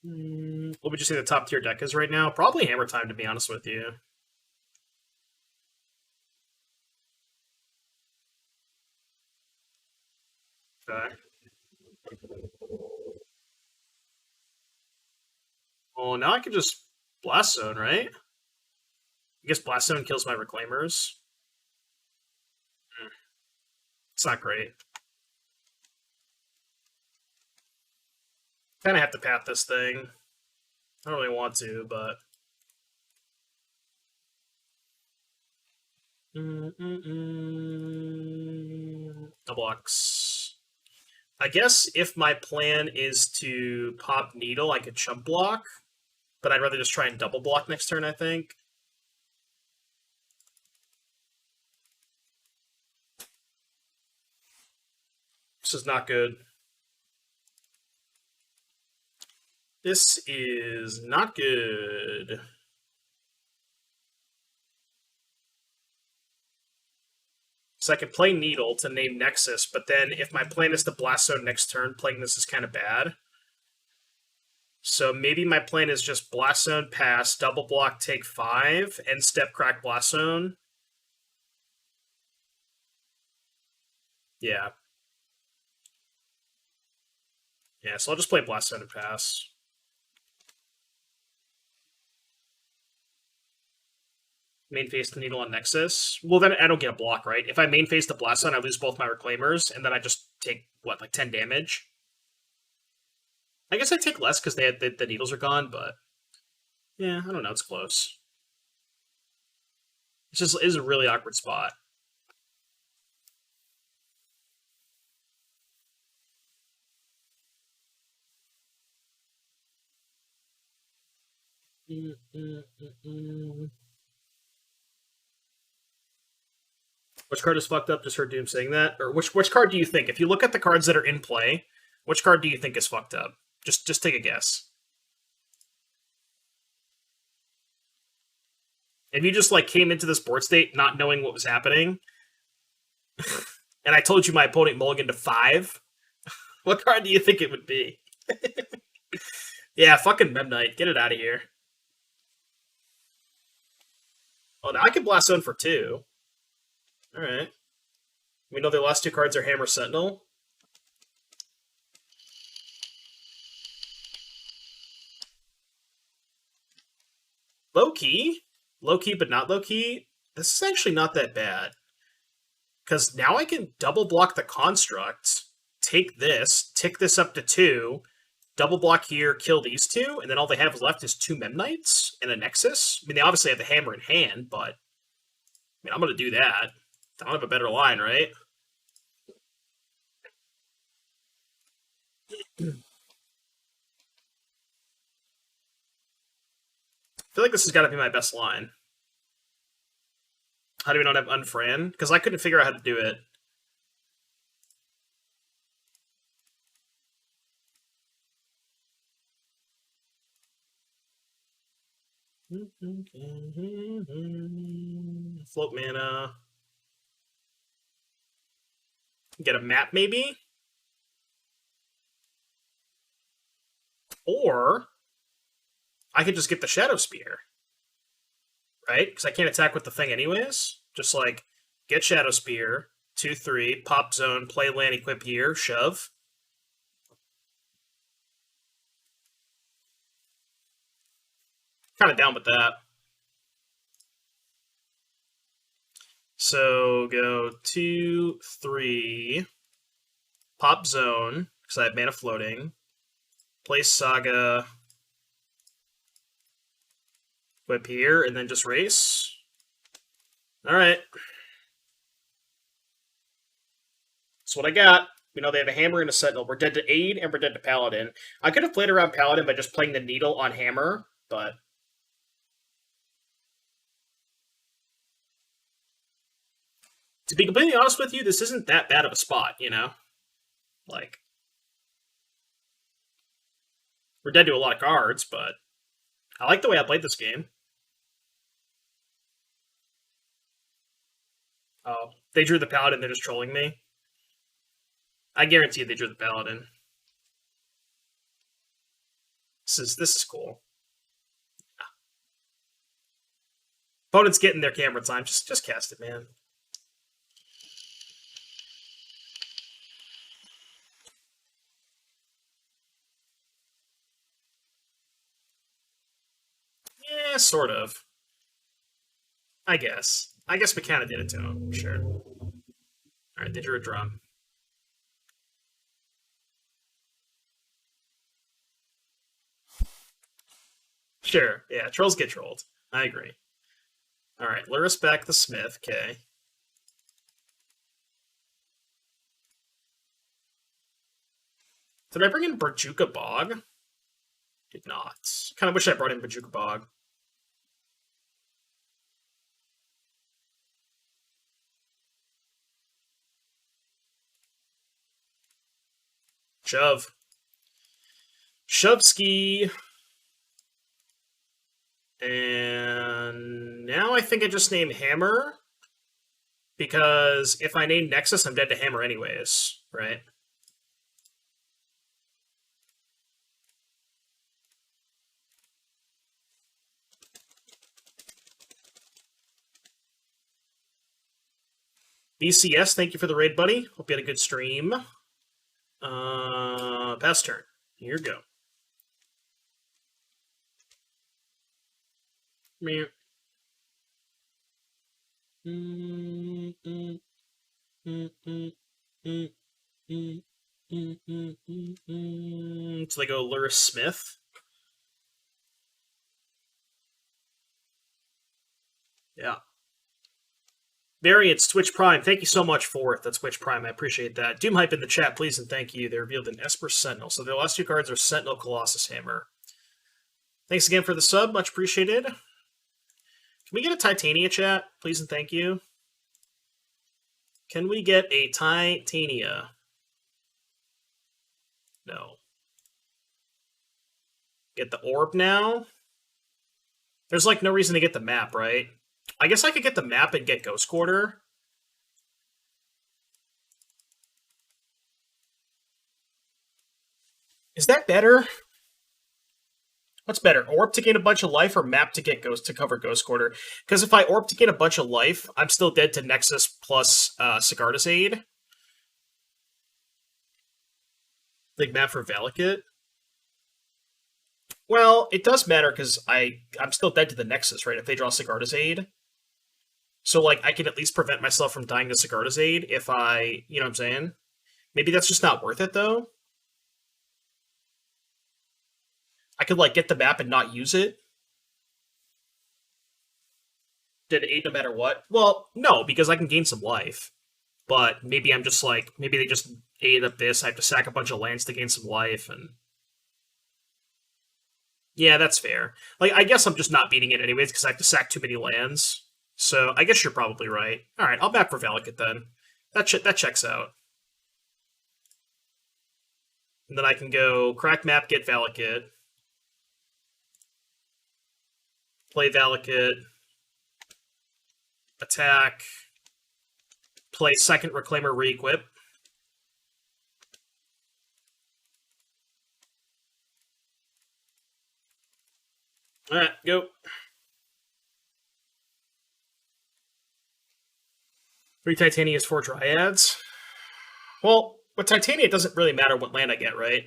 What would you say the top tier deck is right now? Probably Hammer Time, to be honest with you. Okay. Well, now I can just Blast Zone, right? I guess Blast Zone kills my Reclaimers. It's not great. Kind of have to path this thing. I don't really want to, but... Blocks. I guess if my plan is to pop Needle, I could chump block, but I'd rather just try and double block next turn, I think. This is not good. This is not good. So I can play Needle to name Nexus, but then if my plan is to Blast Zone next turn, playing this is kind of bad. So maybe my plan is just Blast Zone, pass, double block, take 5, and step crack Blast Zone. Yeah. Yeah, so I'll just play Blast Zone and pass. Main phase the Needle on Nexus. Well, then I don't get a block, right? If I main phase the Blast Zone, I lose both my Reclaimers, and then I just take, what, like 10 damage? I guess I take less because they had the needles are gone, but yeah, I don't know. It's close. It's just is a really awkward spot. Mm, mm, mm, mm. Which card is fucked up? Just heard Doom saying that. Or which card do you think? If you look at the cards that are in play, which card do you think is fucked up? Just take a guess. If you just like came into this board state not knowing what was happening, and I told you my opponent mulliganed to 5, what card do you think it would be? Yeah, fucking Memnite. Get it out of here. Oh, now I can blast zone for 2. Alright. We know the last 2 cards are Hammer Sentinel. Low key? Low key, but not low key? This is actually not that bad. Because now I can double block the construct, take this, tick this up to 2, double block here, kill these 2, and then all they have left is 2 Memnites and a Nexus. I mean, they obviously have the hammer in hand, but I mean, I'm going to do that. I don't have a better line, right? I feel like this has got to be my best line. How do we not have Unfran? Because I couldn't figure out how to do it. Float mana. Get a map, maybe? Or I could just get the Shadow Spear. Right? Because I can't attack with the thing anyways. Just like, get Shadow Spear, 2/3, pop zone, play land, equip here, shove. Kind of down with that. So go 2/3, pop zone, because I have mana floating. Play Saga, whip here, and then just race. Alright. That's what I got. We know they have a Hammer and a Sentinel. We're dead to Aid, and we're dead to Paladin. I could have played around Paladin by just playing the Needle on Hammer, but to be completely honest with you, this isn't that bad of a spot, you know? Like, we're dead to a lot of cards, but I like the way I played this game. Oh, they drew the Paladin, they're just trolling me. I guarantee they drew the Paladin. This is cool. Opponent's getting their camera time. Just cast it, man. Yeah, sort of. I guess. I guess we kind of did it to him. Sure. Alright, they drew a drum. Sure. Yeah, trolls get trolled. I agree. Alright, Luris back the Smith. Okay. Did I bring in Brajuka Bog? Did not. Kind of wish I brought in Brajuka Bog. Shove. Shovski. And now I think I just name Hammer. Because if I name Nexus, I'm dead to Hammer anyways, right? BCS, thank you for the raid, buddy. Hope you had a good stream. Pass turn. Here you go. Meow. So they go Luris Smith. Yeah. Variants, Twitch Prime. Thank you so much for it. That's Twitch Prime. I appreciate that. Doom Hype in the chat, please, and thank you. They revealed an Esper Sentinel. So their last two cards are Sentinel, Colossus Hammer. Thanks again for the sub. Much appreciated. Can we get a Titania chat, please, and thank you? Can we get a Titania? No. Get the orb now? There's, like, no reason to get the map, right? I guess I could get the map and get Ghost Quarter. Is that better? What's better, orb to gain a bunch of life or map to get Ghost to cover Ghost Quarter? Because if I orb to gain a bunch of life, I'm still dead to Nexus plus Sigarda's Aid. Big map for Valakut. Well, it does matter because I'm still dead to the Nexus, right? If they draw Sigarda's Aid. So, like, I can at least prevent myself from dying to Sigarda's Aid if I, you know what I'm saying? Maybe that's just not worth it, though. I could, like, get the map and not use it. Did 8 no matter what? Well, no, because I can gain some life. But maybe I'm just, like, maybe they just ate up this. I have to sack a bunch of lands to gain some life, and... Yeah, that's fair. Like, I guess I'm just not beating it anyways, because I have to sack too many lands. So, I guess you're probably right. Alright, I'll back for Valakut then. That checks out. And then I can go crack map, get Valakut. Play Valakut. Attack. Play second Reclaimer, re-equip. Alright, go. 3 Titanias, 4 Dryads. Well, with Titania, it doesn't really matter what land I get, right?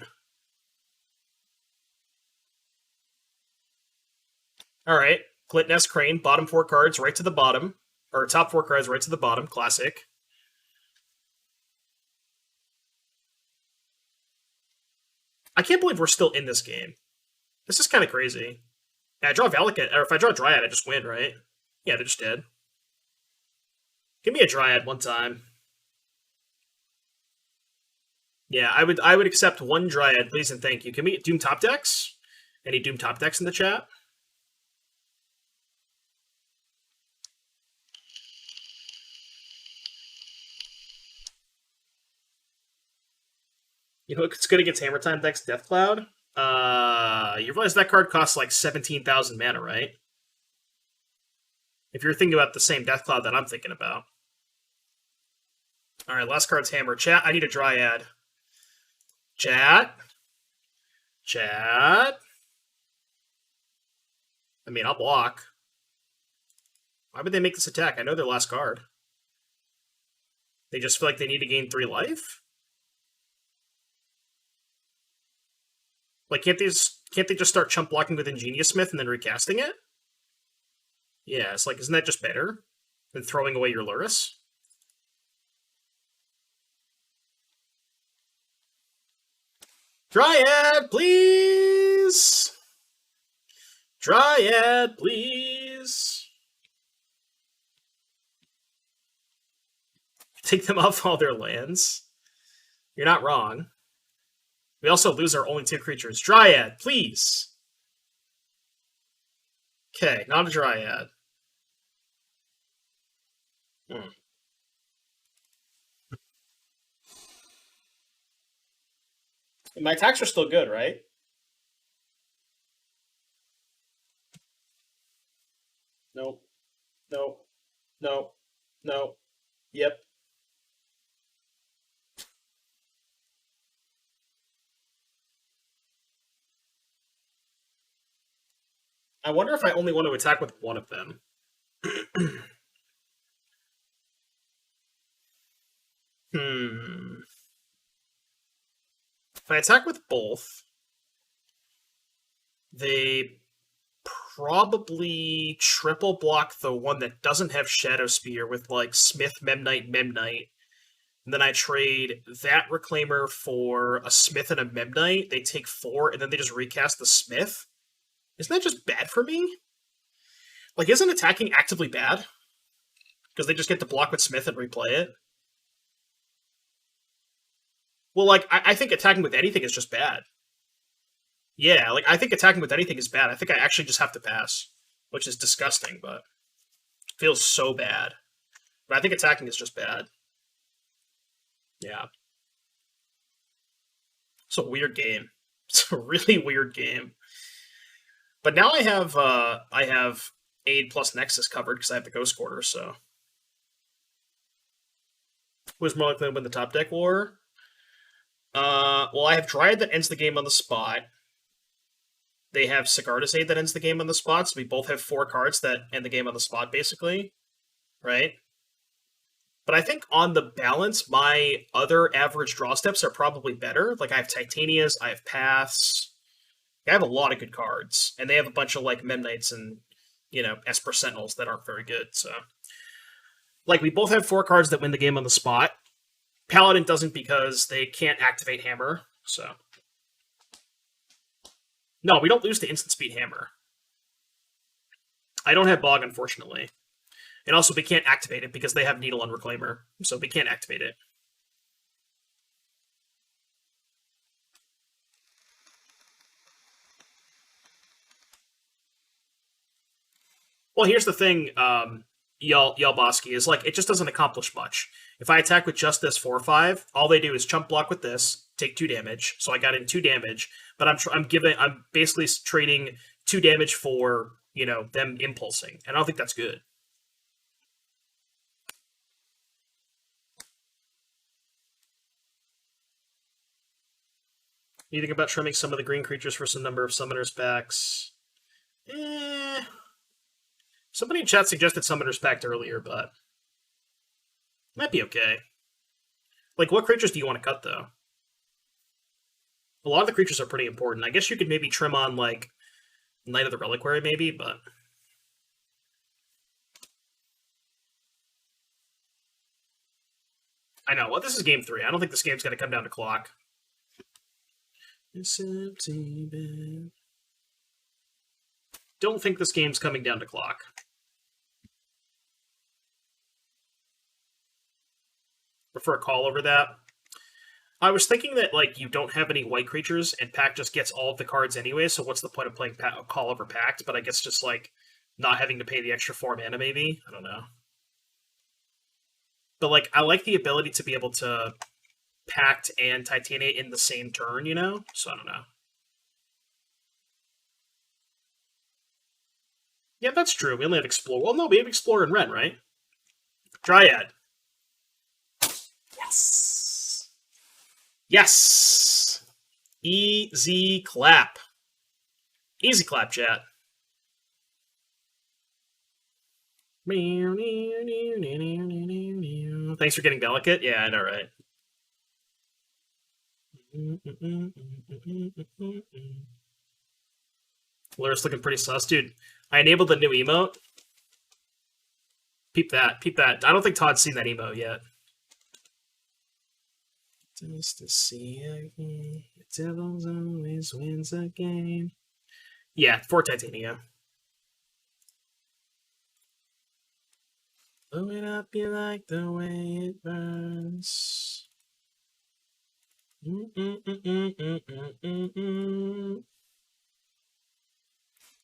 Alright, Glitness Crane, bottom 4 cards right to the bottom. Or top 4 cards right to the bottom, classic. I can't believe we're still in this game. This is kind of crazy. Yeah, I draw Valakut, or if I draw Dryad, I just win, right? Yeah, they're just dead. Give me a Dryad one time. Yeah, I would accept one Dryad, please and thank you. Can we get Doom top decks? Any Doom top decks in the chat? You know it's good against Hammer Time decks, Death Cloud? You realize that card costs like 17,000 mana, right? If you're thinking about the same Death Cloud that I'm thinking about. Alright, last card's Hammer. Chat, I need a Dryad. Chat. Chat. I mean, I'll block. Why would they make this attack? I know their last card. They just feel like they need to gain 3 life? Like, can't they just start chump blocking with Ingenious Smith and then recasting it? Yeah, it's like, isn't that just better than throwing away your Luris? Dryad, please! Dryad, please! Take them off all their lands. You're not wrong. We also lose our only 2 creatures. Dryad, please! Okay, not a Dryad. My attacks are still good, right? Nope. Nope. Nope. Nope. Yep. I wonder if I only want to attack with one of them. If I attack with both, they probably triple block the one that doesn't have Shadow Spear with, like, Smith, Memnite, Memnite. And then I trade that Reclaimer for a Smith and a Memnite. They take 4, and then they just recast the Smith. Isn't that just bad for me? Like, isn't attacking actively bad? Because they just get to block with Smith and replay it? Well, like, I think attacking with anything is just bad. Yeah, like, I think attacking with anything is bad. I think I actually just have to pass, which is disgusting, but feels so bad. But I think attacking is just bad. Yeah. It's a weird game. It's a really weird game. But now I have Aid plus Nexus covered because I have the Ghost Quarter, so. Who's more likely to win the top deck war? Well, I have Dryad that ends the game on the spot. They have Sigarda's Aid that ends the game on the spot, so we both have 4 cards that end the game on the spot, basically. Right? But I think on the balance, my other average draw steps are probably better. Like, I have Titanias, I have Paths. I have a lot of good cards. And they have a bunch of, like, Memnites and, you know, Esper Sentinels that aren't very good, so. Like, we both have 4 cards that win the game on the spot. Paladin doesn't because they can't activate Hammer, so. No, we don't lose to Instant Speed Hammer. I don't have Bog, unfortunately. And also, we can't activate it because they have Needle on Reclaimer, so we can't activate it. Well, here's the thing, Yelbosky, is like, it just doesn't accomplish much. If I attack with just this 4/5, all they do is chump block with this, take 2 damage. So I got in 2 damage, but I'm basically trading 2 damage for, you know, them impulsing, and I don't think that's good. You think about trimming some of the green creatures for some number of summoners packs? Somebody in chat suggested summoners packed earlier, but might be okay. Like, what creatures do you want to cut, though? A lot of the creatures are pretty important. I guess you could maybe trim on, like, Knight of the Reliquary, maybe, but. I know. Well, this is game 3. I don't think this game's going to come down to clock. It's empty, man. Don't think this game's coming down to clock. Prefer a call over that. I was thinking that, like, you don't have any white creatures, and Pact just gets all of the cards anyway, so what's the point of playing call over Pact? But I guess just, like, not having to pay the extra 4 mana, maybe? I don't know. But, like, I like the ability to be able to Pact and Titania in the same turn, you know? So I don't know. Yeah, that's true. We only have Explore. Well, no, we have Explorer and Ren, right? Dryad. Yes. Yes. Easy clap. Easy clap, chat. Thanks for getting delicate. Yeah, I know, right? Lura's looking pretty sus. Dude, I enabled the new emote. Peep that. Peep that. I don't think Todd's seen that emote yet. Just to see again. The devil always wins a game. Yeah, for Titania. Blow it up, you like the way it burns.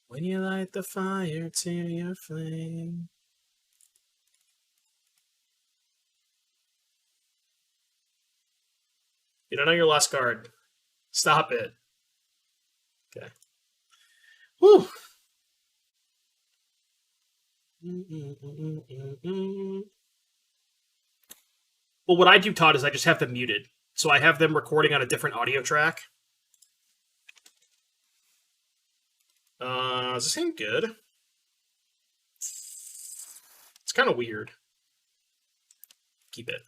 When you light the fire to your flame. You don't know your last card. Stop it. Okay. Whew. Well, what I do, Todd, is I just have them muted. So I have them recording on a different audio track. Does this seem good? It's kind of weird. Keep it.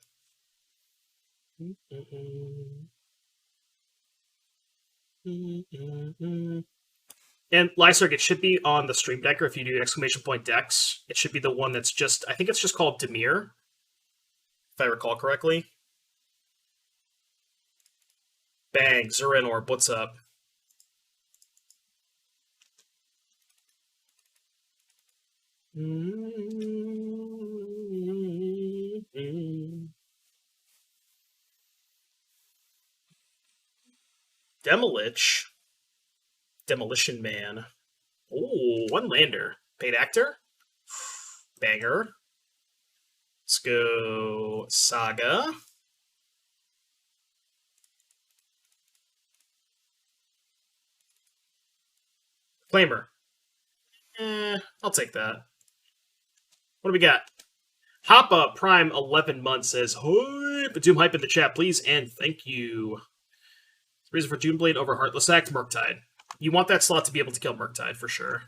And Lyserg, it should be on the Stream Decker if you do exclamation point decks. It should be the one that's just, I think it's just called Demir, if I recall correctly. Bang, Zurin Orb, what's up? Demolich. Demolition Man. Ooh, one lander. Paid actor? Banger. Let's go Saga. Reclaimer. I'll take that. What do we got? Hoppa Prime 11 months says, "Hype, Doom hype in the chat, please, and thank you." Reason for Doomblade over Heartless Act, Murktide. You want that slot to be able to kill Murktide for sure.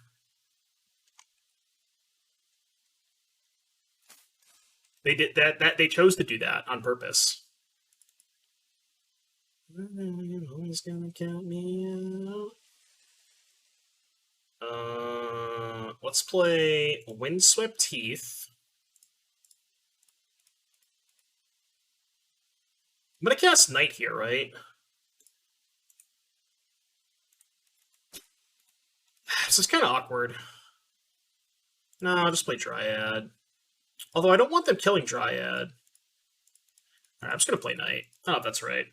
They did that. They chose to do that on purpose. Who's gonna count me out? Let's play Windswept Heath. I'm gonna cast Knight here, right? This is kind of awkward. No, I'll just play Dryad. Although I don't want them killing Dryad. Alright, I'm just gonna play Knight. Oh, that's right.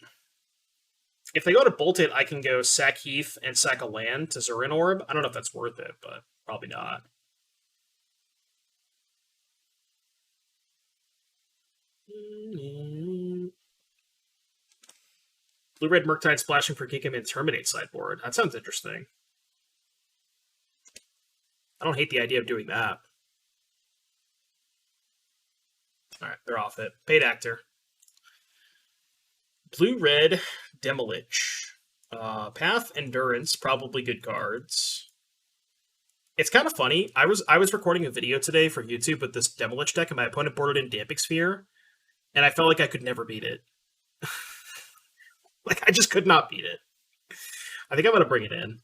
If they go to Bolt It, I can go sack Heath and sack a land to Zurin Orb. I don't know if that's worth it, but probably not. Blue-red Murktide splashing for Kick Him and Terminate sideboard. That sounds interesting. I don't hate the idea of doing that. Alright, they're off it. Paid actor. Blue-red Demolich. Path, Endurance, probably good cards. It's kind of funny. I was recording a video today for YouTube with this Demolich deck, and my opponent boarded in Damping Sphere, and I felt like I could never beat it. Like, I just could not beat it. I think I'm going to bring it in.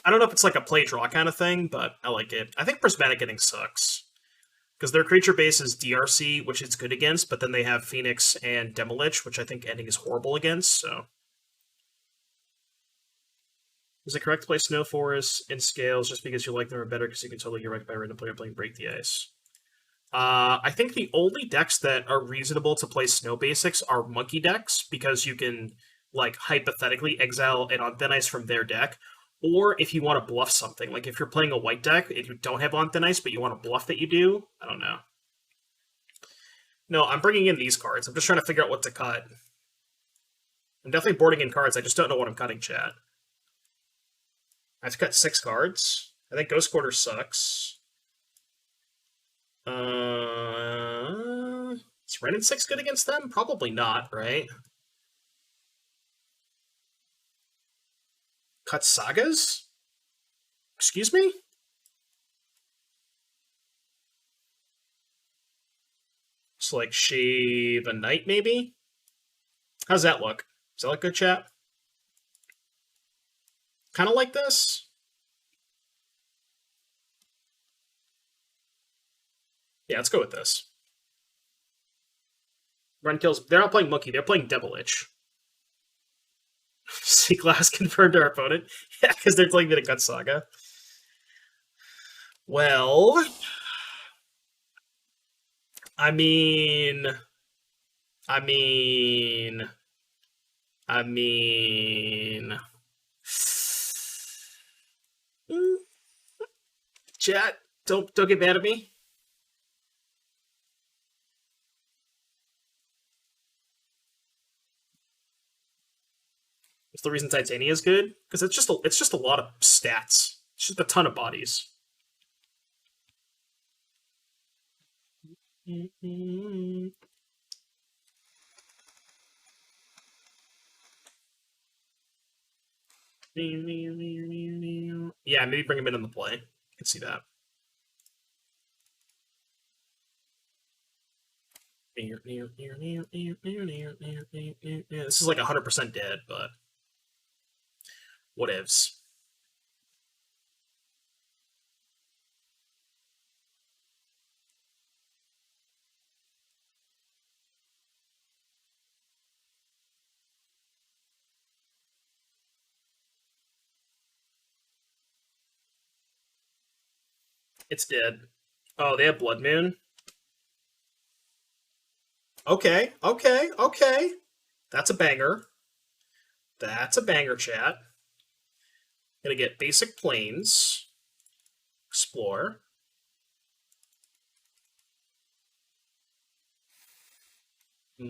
I don't know if it's like a play draw kind of thing, but I like it. I think Prismatic Ending sucks. Because their creature base is DRC, which it's good against, but then they have Phoenix and Demolich, which I think Ending is horrible against, so. Is it correct to play Snow Forest in Scales just because you like them or better because you can totally get wrecked by a random player playing Break the Ice? I think the only decks that are reasonable to play Snow Basics are Monkey decks, because you can, like, hypothetically exile an On Thin Ice from their deck. Or if you want to bluff something, like if you're playing a white deck, if you don't have On Thin Ice, but you want to bluff that you do, I don't know. No, I'm bringing in these cards. I'm just trying to figure out what to cut. I'm definitely boarding in cards. I just don't know what I'm cutting, chat. I have to cut 6 cards. I think Ghost Quarter sucks. Is Ren and 6 good against them? Probably not, right? Cut Sagas? Excuse me? Just like shave a Knight, maybe? How's that look? Does that look good, chat? Kind of like this? Yeah, let's go with this. Run kills. They're not playing Monkey, they're playing Demolich. Sea Glass confirmed our opponent. Yeah, because they're playing the Gut Saga. Well, I mean, chat, don't get mad at me. It's the reason Titania is good, because it's just a lot of stats. It's just a ton of bodies. Yeah, maybe bring him in on the play. I can see that. This is like 100% dead, but Whatevs. It's dead. Oh, they have Blood Moon? Okay, okay, okay. That's a banger. That's a banger, chat. Gonna get basic planes. Explore. I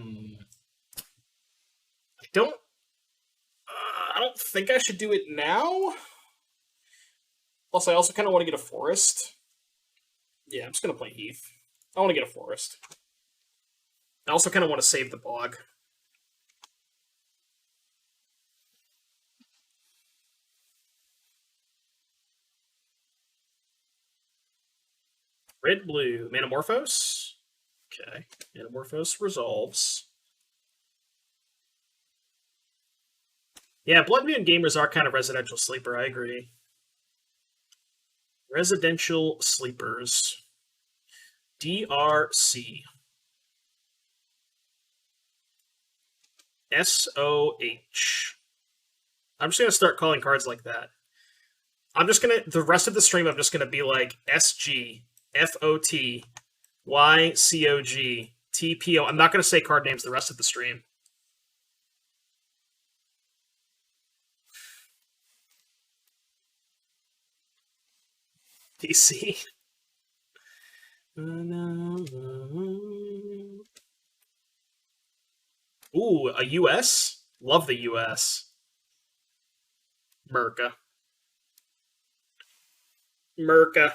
don't. I don't think I should do it now. Plus, I also kind of want to get a forest. Yeah, I'm just gonna play Heath. I want to get a forest. I also kind of want to save the bog. Red, blue, Manamorphose. Okay, Manamorphose resolves. Yeah, Blood Moon gamers are kind of residential sleeper, I agree. Residential sleepers. DRC. SOH. I'm just going to start calling cards like that. I'm just going to, the rest of the stream, I'm just going to be like SG, FOT, YCOG, TPO. I'm not going to say card names the rest of the stream. DC. Ooh, a US? Love the US. Merca. Merca.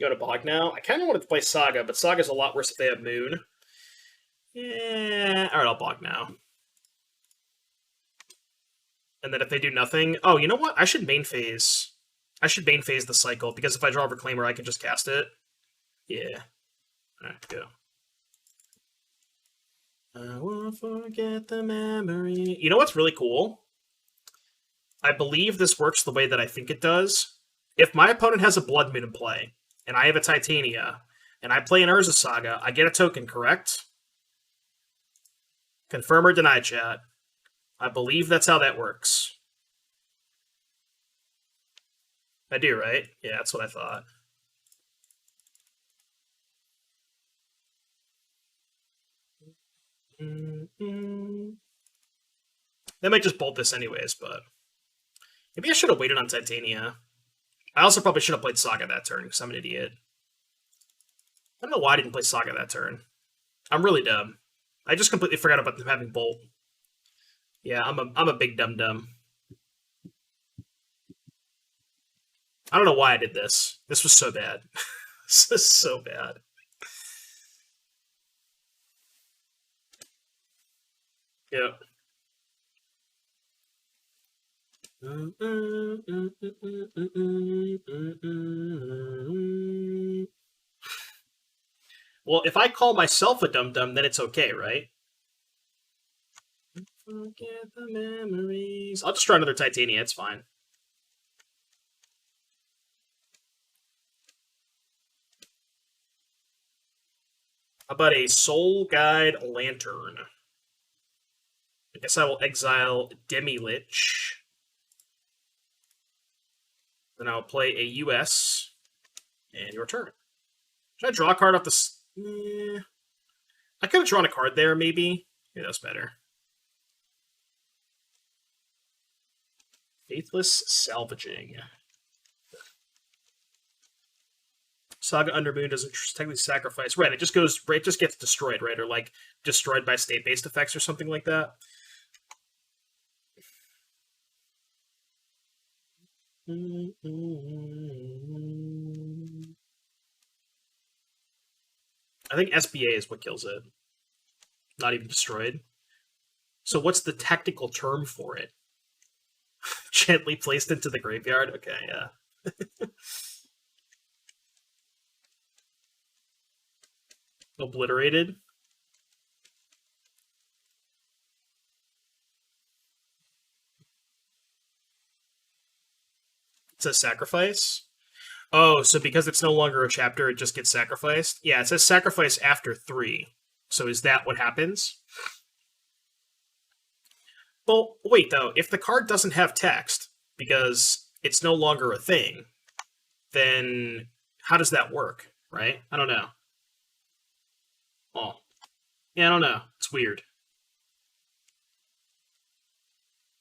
Go to Bog now? I kind of wanted to play Saga, but Saga's a lot worse if they have Moon. Yeah, alright, I'll Bog now. And then if they do nothing... Oh, you know what? I should main phase. I should main phase the cycle, because if I draw a Reclaimer, I can just cast it. Yeah. Alright, go. I won't forget the memory. You know what's really cool? I believe this works the way that I think it does. If my opponent has a Blood Moon in play, and I have a Titania, and I play an Urza Saga, I get a token, correct? Confirm or deny, chat. I believe that's how that works. I do, right? Yeah, that's what I thought. They might just bolt this anyways, but... Maybe I should have waited on Titania. I also probably should have played Saga that turn, because I'm an idiot. I don't know why I didn't play Saga that turn. I'm really dumb. I just completely forgot about them having Bolt. Yeah, I'm a big dum-dum. I don't know why I did this. This was so bad. This is so bad. Yeah. Well, if I call myself a dum-dum, then it's okay, right? Forget the memories. I'll just try another Titania, it's fine. How about a Soul Guide Lantern? I guess I will exile Demi-Lich. Then I'll play a US, and your turn. Should I draw a card off the... I could have drawn a card there, maybe. Yeah, that's better. Faithless Salvaging. Saga Undermoon doesn't technically sacrifice. Right, it just goes... It just gets destroyed, right? Or, like, destroyed by state-based effects or something like that. I think SBA is what kills it. Not even destroyed. So what's the technical term for it? Gently placed into the graveyard? Okay, yeah. Obliterated. It says sacrifice. Oh, so because it's no longer a chapter, it just gets sacrificed? Yeah, it says sacrifice after 3. So is that what happens? Well, wait, though. If the card doesn't have text, because it's no longer a thing, then how does that work, right? I don't know. Oh. Yeah, I don't know. It's weird.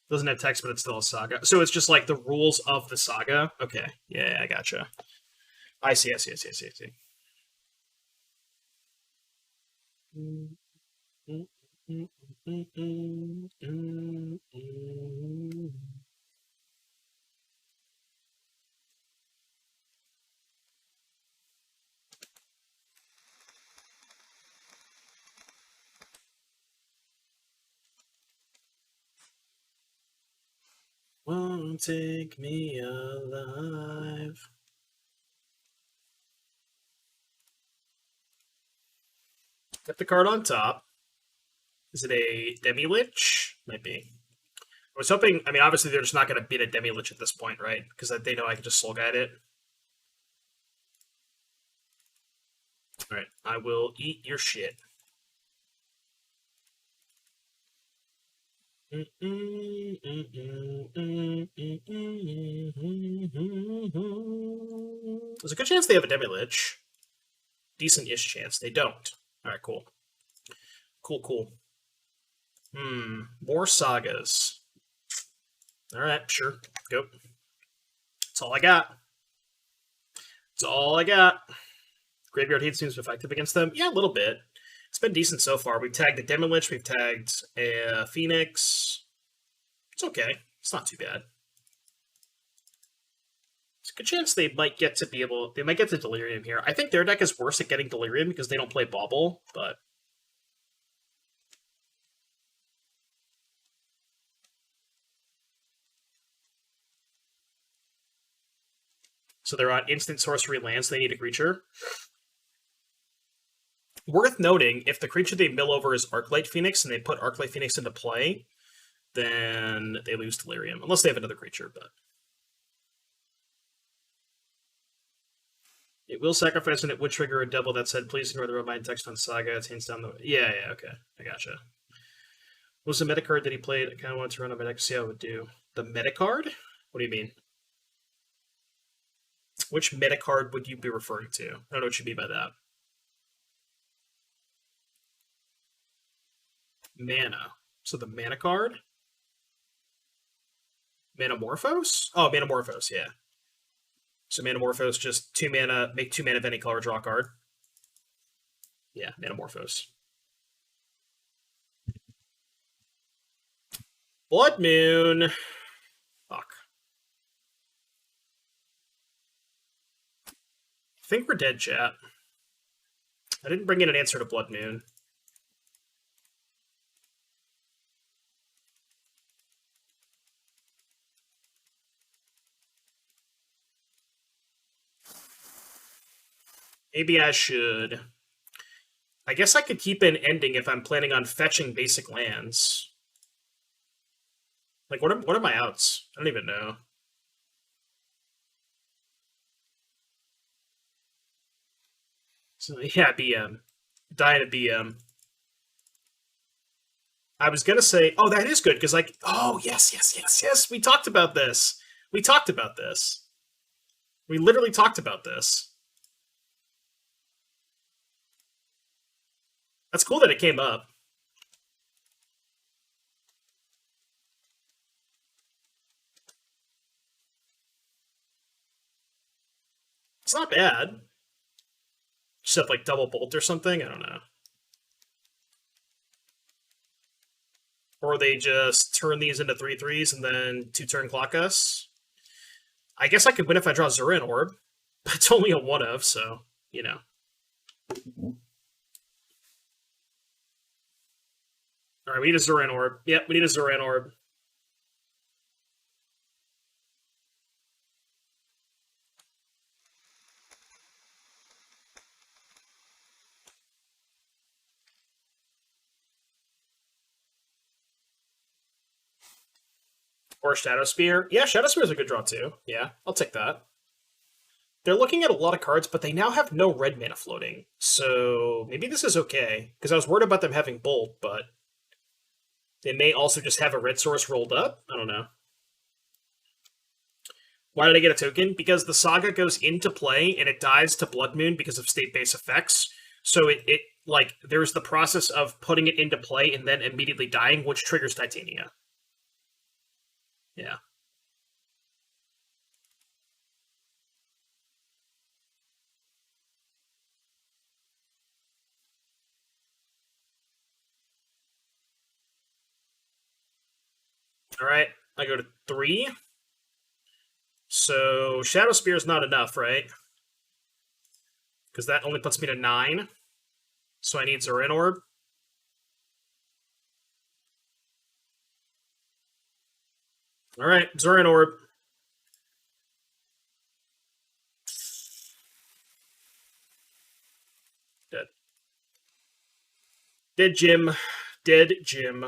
Doesn't have text, but it's still a saga. So it's just like the rules of the saga? Okay. Yeah, I gotcha. I see, I see, I see, I see, I see. Won't take me alive. Got the card on top. Is it a Demi-Lich? Might be. I was hoping, I mean, obviously they're just not going to beat a Demi-Lich at this point, right? Because they know I can just Soul Guide it. Alright, I will eat your shit. There's a good chance they have a Demi-Lich. Decent-ish chance. They don't. Alright, cool. Cool. More sagas. Alright, sure. Go. That's all I got. That's all I got. Graveyard Hate seems effective against them. Yeah, a little bit. It's been decent so far. We've tagged a Demi-Lich. We've tagged a Phoenix. It's okay. It's not too bad. It's a good chance they might get to they might get to Delirium here. I think their deck is worse at getting Delirium because they don't play Bauble, but... So they're on instant sorcery lands, they need a creature. Worth noting, if the creature they mill over is Arclight Phoenix and they put Arclight Phoenix into play, then they lose Delirium. Unless they have another creature, but... It will sacrifice and it would trigger a double that said, please ignore the remind text on Saga. It hints down the... Yeah, okay. I gotcha. What was the meta card that he played? I kind of wanted to run on my deck to see how it would do. The meta card? What do you mean? Which meta card would you be referring to? I don't know what you mean by that. Mana. So the mana card? Manamorphose? Oh, Manamorphose, yeah. So Manamorphose, just 2 mana, make 2 mana of any color, draw a card. Yeah, Manamorphose. Blood Moon. Fuck. I think we're dead, chat. I didn't bring in an answer to Blood Moon. Maybe I should. I guess I could keep an ending if I'm planning on fetching basic lands. Like, what are my outs? I don't even know. So, yeah, BM. Die to BM. I was gonna say, oh, that is good, because, like, oh, yes, we talked about this. We talked about this. We literally talked about this. That's cool that it came up. It's not bad. Except, like, double bolt or something? I don't know. Or they just turn these into 3/3s and then 2-turn clock us. I guess I could win if I draw Zurin Orb, but it's only a 1-of, so, you know. Alright, we need a Zurin Orb. Yep, we need a Zurin Orb. Or Shadow Spear. Yeah, Shadow Spear is a good draw too. Yeah, I'll take that. They're looking at a lot of cards, but they now have no red mana floating. So maybe this is okay. Because I was worried about them having Bolt, but they may also just have a red source rolled up. I don't know. Why did I get a token? Because the Saga goes into play and it dies to Blood Moon because of state-based effects. So it like, there's the process of putting it into play and then immediately dying, which triggers Titania. Yeah. All right, I go to 3. So Shadow Spear is not enough, right? Because that only puts me to 9. So I need Zorin Orb. All right, Zorin Orb. Dead. Dead Jim. Dead Jim.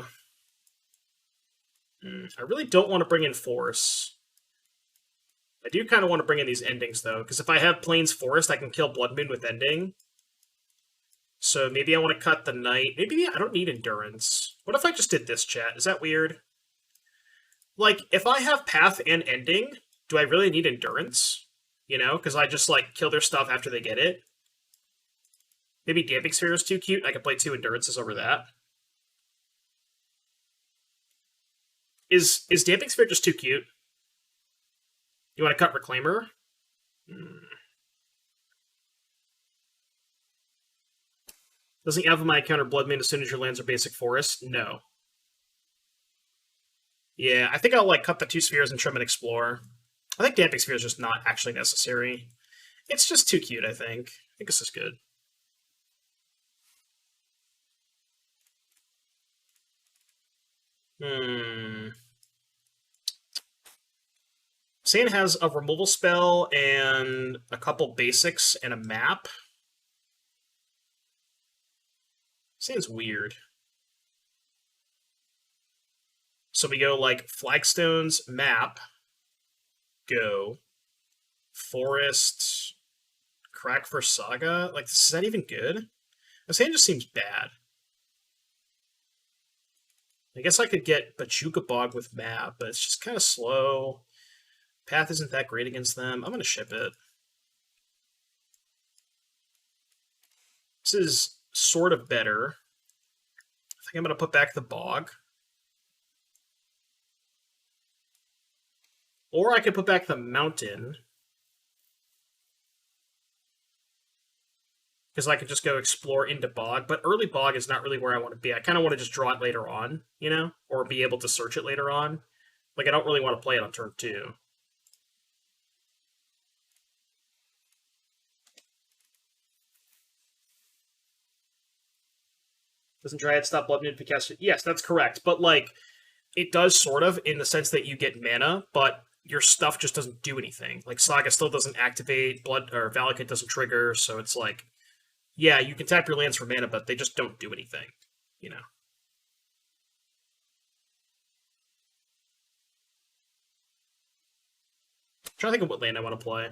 I really don't want to bring in Force. I do kind of want to bring in these endings, though, because if I have Plains Forest, I can kill Blood Moon with Ending. So maybe I want to cut the Knight. Maybe I don't need Endurance. What if I just did this, chat? Is that weird? Like, if I have Path and Ending, do I really need Endurance? You know, because I just, like, kill their stuff after they get it. Maybe Damping Sphere is too cute. I could play 2 Endurances over that. Is Damping Sphere just too cute? You want to cut Reclaimer? Doesn't Yavimaya counter Blood Moon as soon as your lands are basic forest? No. Yeah, I think I'll like cut the 2 spheres and trim and explore. I think Damping Sphere is just not actually necessary. It's just too cute, I think. I think this is good. Sand has a removal spell and a couple basics and a map. Sand's weird. So we go like Flagstones, map, go, forest, crack for saga. Like, is that even good? This hand just seems bad. I guess I could get Bachuka Bog with map, but it's just kind of slow. Path isn't that great against them. I'm going to ship it. This is sort of better. I think I'm going to put back the Bog. Or I could put back the Mountain. Because I could just go explore into Bog. But early Bog is not really where I want to be. I kind of want to just draw it later on, you know? Or be able to search it later on. Like, I don't really want to play it on turn 2. Doesn't Dryad stop Blood Moon if you cast it? Yes, that's correct. But, like, it does sort of, in the sense that you get mana, but your stuff just doesn't do anything. Like, Saga still doesn't activate, Blood or Valakut doesn't trigger, so it's like, yeah, you can tap your lands for mana, but they just don't do anything, you know? I'm trying to think of what land I want to play.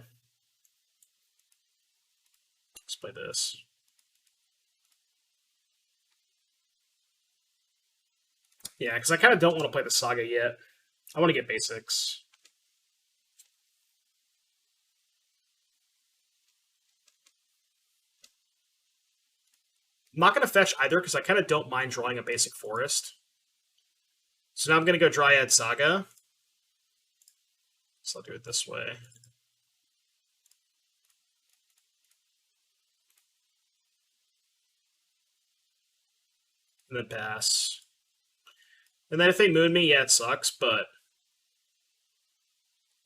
Let's play this. Yeah, because I kind of don't want to play the Saga yet. I want to get basics. I'm not going to fetch either because I kind of don't mind drawing a basic forest. So now I'm going to go Dryad Saga. So I'll do it this way. And then pass. And then if they moon me, yeah, it sucks, but...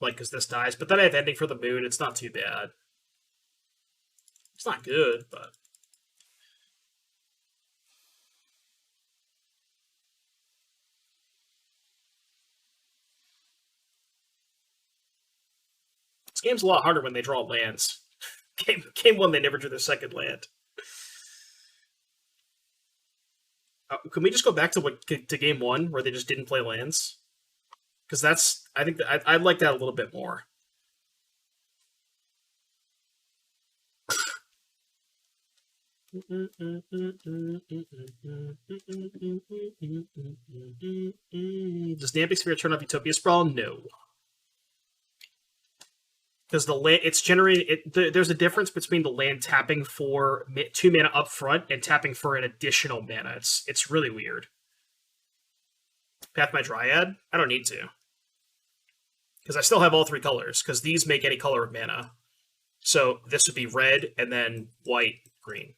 Like, because this dies. But then I have ending for the moon. It's not too bad. It's not good, but... This game's a lot harder when they draw lands. Game 1, they never drew their second land. Can we just go back to game 1, where they just didn't play lands? Because that's, I think that I'd like that a little bit more. Does Damping Sphere turn off Utopia Sprawl? No. Because the land, it's generating. There's a difference between the land tapping for 2 mana up front and tapping for an additional mana. It's really weird. Path my Dryad? I don't need to. Because I still have all 3 colors, because these make any color of mana. So this would be red, and then white, green.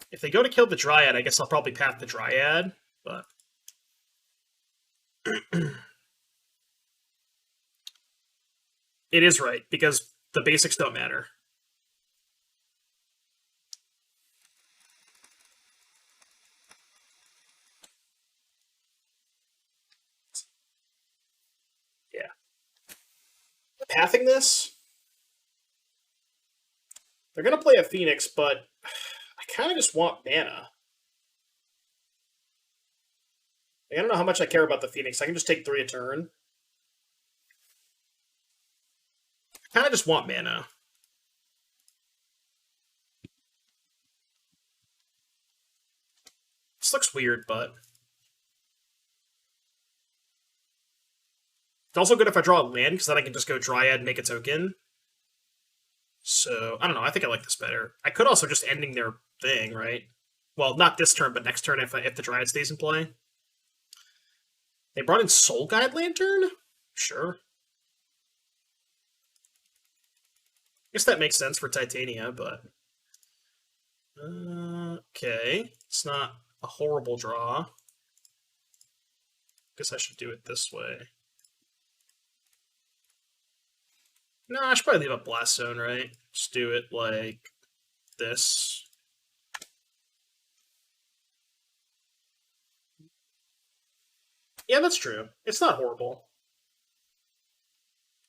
If they go to kill the Dryad, I guess I'll probably path the Dryad, but... It is right, because the basics don't matter. Yeah. Pathing this? They're going to play a Phoenix, but I kind of just want mana. I don't know how much I care about the Phoenix. I can just take 3 a turn. I kind of just want mana. This looks weird, but... It's also good if I draw a land, because then I can just go Dryad and make a token. So, I don't know. I think I like this better. I could also just ending their thing, right? Well, not this turn, but next turn if the Dryad stays in play. They brought in Soul Guide Lantern? Sure. I guess that makes sense for Titania, but... okay. It's not a horrible draw. Guess I should do it this way. No, I should probably leave a Blast Zone, right? Just do it like this. Yeah, that's true. It's not horrible.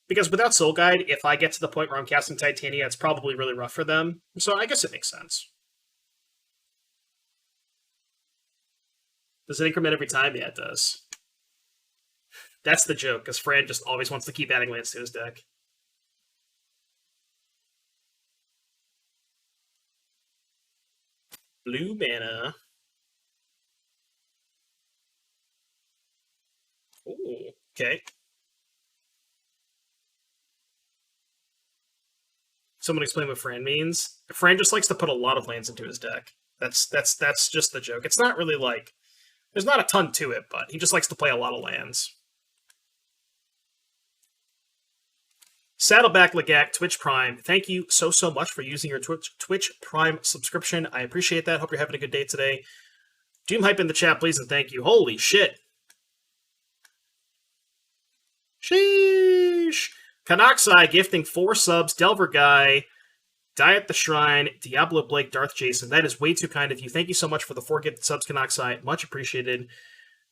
Because without Soul Guide, if I get to the point where I'm casting Titania, it's probably really rough for them. So I guess it makes sense. Does it increment every time? Yeah, it does. That's the joke, because Fran just always wants to keep adding lands to his deck. Blue mana. Ooh, okay. Someone explain what Fran means. Fran just likes to put a lot of lands into his deck. That's just the joke. It's not really like... There's not a ton to it, but he just likes to play a lot of lands. Saddleback Legak, Twitch Prime, thank you so much for using your Twitch Prime subscription. I appreciate that. Hope you're having a good day today. Doom Hype in the chat, please, and thank you. Holy shit. Sheesh. Kanoxai gifting 4 subs. Delver Guy, Die at the Shrine, Diablo Blake, Darth Jason. That is way too kind of you. Thank you so much for the 4 gifted subs, Kanoxai. Much appreciated.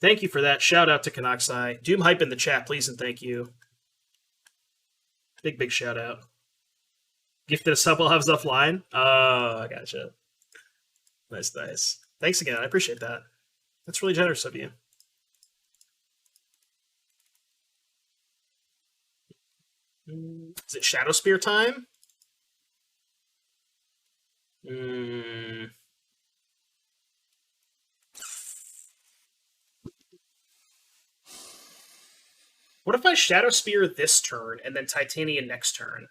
Thank you for that. Shout out to Kanoxai. Doom Hype in the chat, please, and thank you. Big shout out. Gifted a sub while I was offline. Oh, I gotcha. Nice. Thanks again. I appreciate that. That's really generous of you. Is it Shadow Spear time? What if I Shadow Spear this turn and then Titania next turn?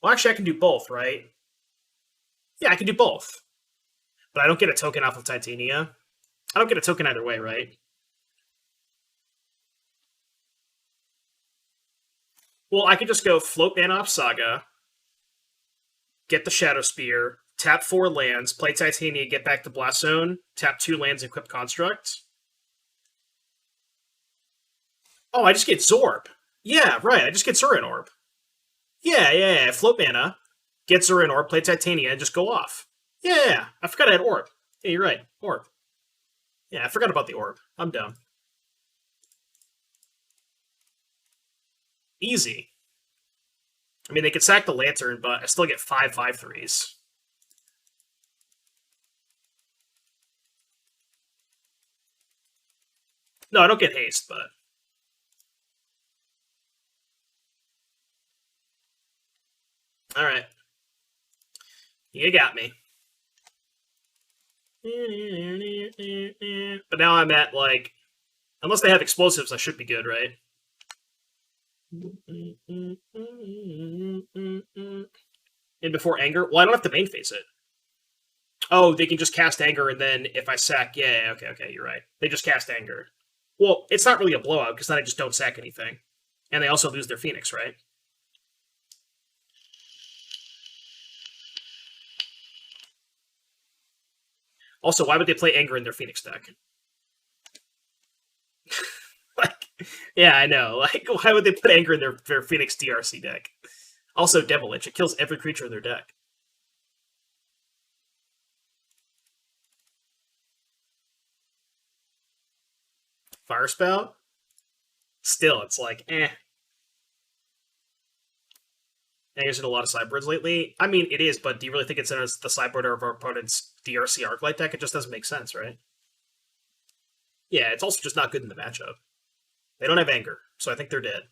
Well, actually, I can do both, right? Yeah, I can do both. But I don't get a token off of Titania. I don't get a token either way, right? Well, I could just go float mana off Saga, get the Shadow Spear, tap 4 lands, play Titania, get back to Blast Zone, tap 2 lands, equip Construct. Oh, I just get Zorb. Yeah, right, I just get Zurin Orb. Yeah, float mana, get Zurin Orb, play Titania, and just go off. Yeah, I forgot I had Orb. Yeah, you're right, Orb. Yeah, I forgot about the orb. I'm down. Easy. I mean, they could sack the Lantern, but I still get 5/5/3s. No, I don't get haste, but all right. You got me. But now I'm at, like, unless they have explosives, I should be good, right? And before anger? Well, I don't have to main phase it. Oh, they can just cast anger, and then if I sack, yeah, okay, you're right. They just cast anger. Well, it's not really a blowout, because then I just don't sack anything. And they also lose their Phoenix, right? Also, why would they play anger in their Phoenix deck? Like, yeah, I know. Like, why would they put anger in their Phoenix DRC deck? Also, Devilish. It kills every creature in their deck. Fire Spout? Still, it's like, eh. Anger's in a lot of sideboards lately. I mean, it is, but do you really think it's in the sideboard of our opponent's DRC Arclight deck? It just doesn't make sense, right? Yeah, it's also just not good in the matchup. They don't have anger, so I think they're dead.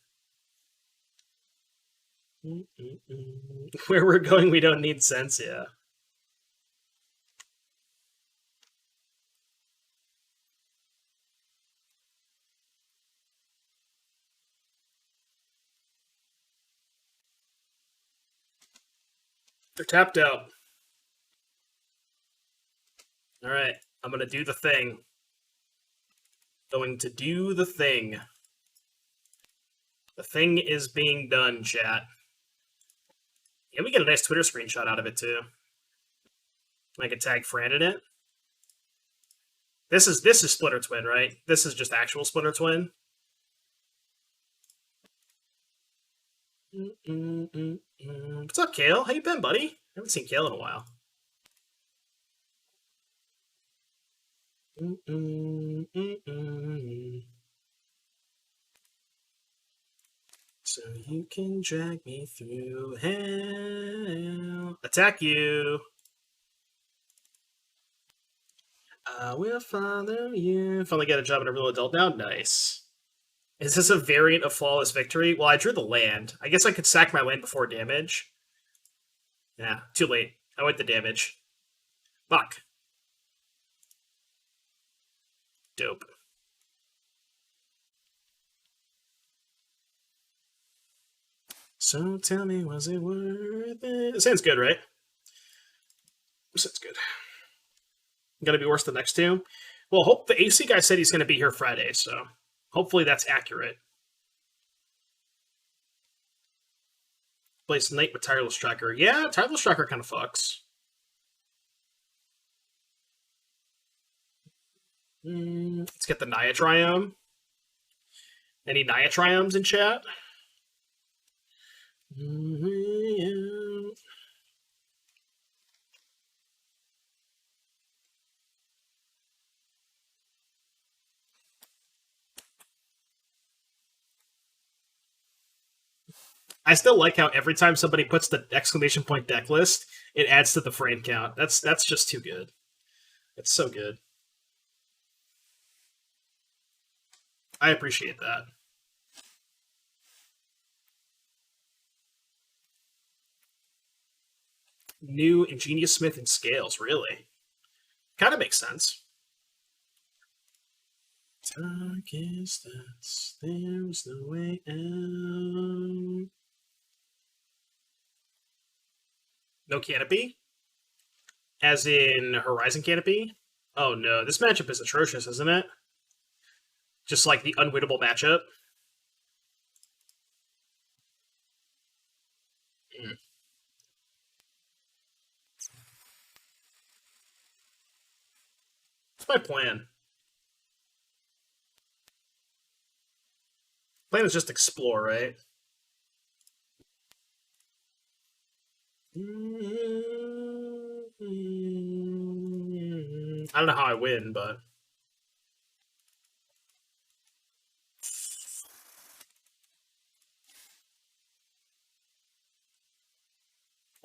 Where we're going, we don't need sense, yeah. They're tapped out. All right, I'm going to do the thing. Going to do the thing. The thing is being done, chat. Yeah, we get a nice Twitter screenshot out of it, too. I can tag Fran in it. This is Splitter Twin, right? This is just actual Splitter Twin. What's up, Kale? How you been, buddy? I haven't seen Kale in a while. So you can drag me through hell. Attack you. I will follow you. Finally get a job at a real adult now. Nice. Is this a variant of Flawless Victory? Well, I drew the land. I guess I could sack my land before damage. Yeah, too late. I went the damage. Fuck. Dope. So tell me, was it worth it? It sounds good, right? Sounds good. Gonna be worse the next two? Well, hope the AC guy said he's gonna be here Friday, so hopefully that's accurate. Place Knight with Tireless Tracker. Yeah, Tireless Tracker kind of fucks. Let's get the Naya Triumph. Any Naya Triumphs in chat? I still like how every time somebody puts the exclamation point deck list, it adds to the frame count. That's just too good. It's so good. I appreciate that. New Ingenious Smith and Scales, really? Kind of makes sense. Darkest thoughts, there's no way out. No Canopy? As in Horizon Canopy? Oh no, this matchup is atrocious, isn't it? Just like the unwinnable matchup. What's my plan? Plan is just explore, right? I don't know how I win, but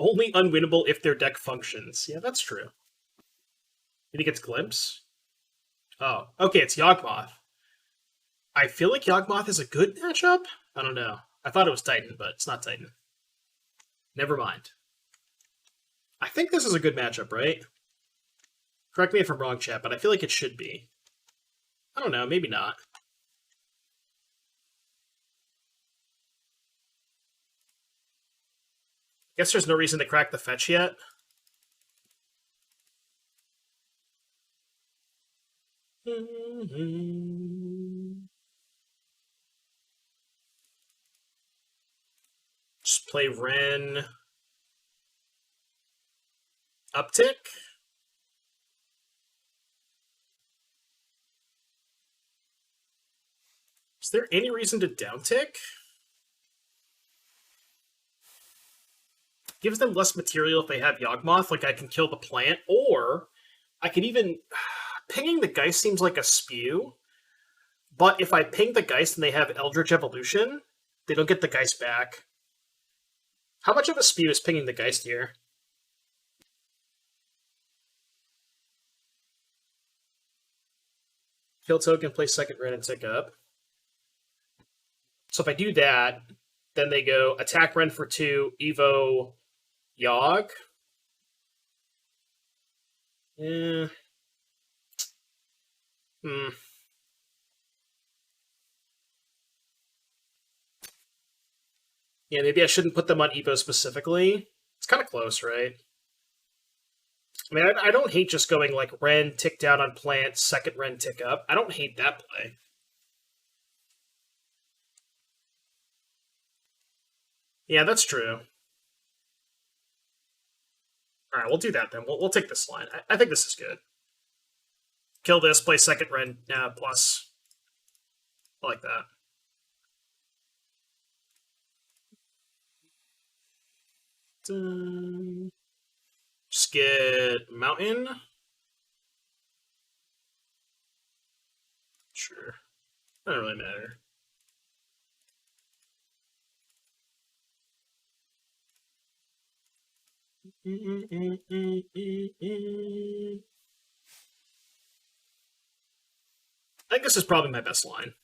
Only unwinnable if their deck functions. Yeah, that's true. You think it's Glimpse? Oh, okay, it's Yawgmoth. I feel like Yawgmoth is a good matchup. I don't know. I thought it was Titan, but it's not Titan. Never mind. I think this is a good matchup, right? Correct me if I'm wrong, chat, but I feel like it should be. I don't know, maybe not. Guess there's no reason to crack the fetch yet. Just play Ren. Uptick? Is there any reason to downtick? Gives them less material if they have Yawgmoth, like I can kill the plant, or I could even... Pinging the Geist seems like a spew, but if I ping the Geist and they have Eldritch Evolution, they don't get the Geist back. How much of a spew is pinging the Geist here? Kill token, play second red, and tick up. So if I do that, then they go attack Ren for 2, Evo Yogg. Yeah. Yeah, maybe I shouldn't put them on Evo specifically. It's kind of close, right? I mean, I don't hate just going like Ren, tick down on plant, second Ren, tick up. I don't hate that play. Yeah, that's true. All right, we'll do that then. We'll take this line. I think this is good. Kill this, play second Ren plus. I like that. Just get Mountain. Sure. Doesn't really matter. I think this is probably my best line.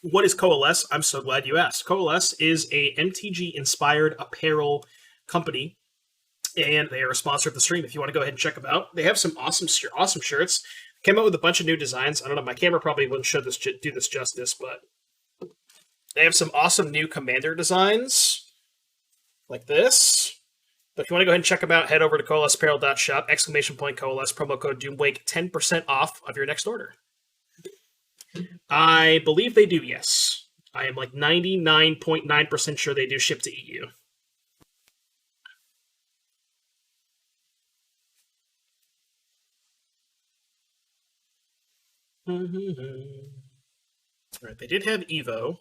What is Coalesce? I'm so glad you asked. Coalesce is a MTG-inspired apparel company, and they are a sponsor of the stream. If you want to go ahead and check them out, they have some awesome shirts. Came out with a bunch of new designs. I don't know, my camera probably wouldn't do this justice, but they have some awesome new Commander designs, like this. But if you want to go ahead and check them out, head over to coalesceapparel.shop, !Coalesce, promo code DoomWake, 10% off of your next order. I believe they do, yes. I am like 99.9% sure they do ship to EU. Alright, they did have Evo.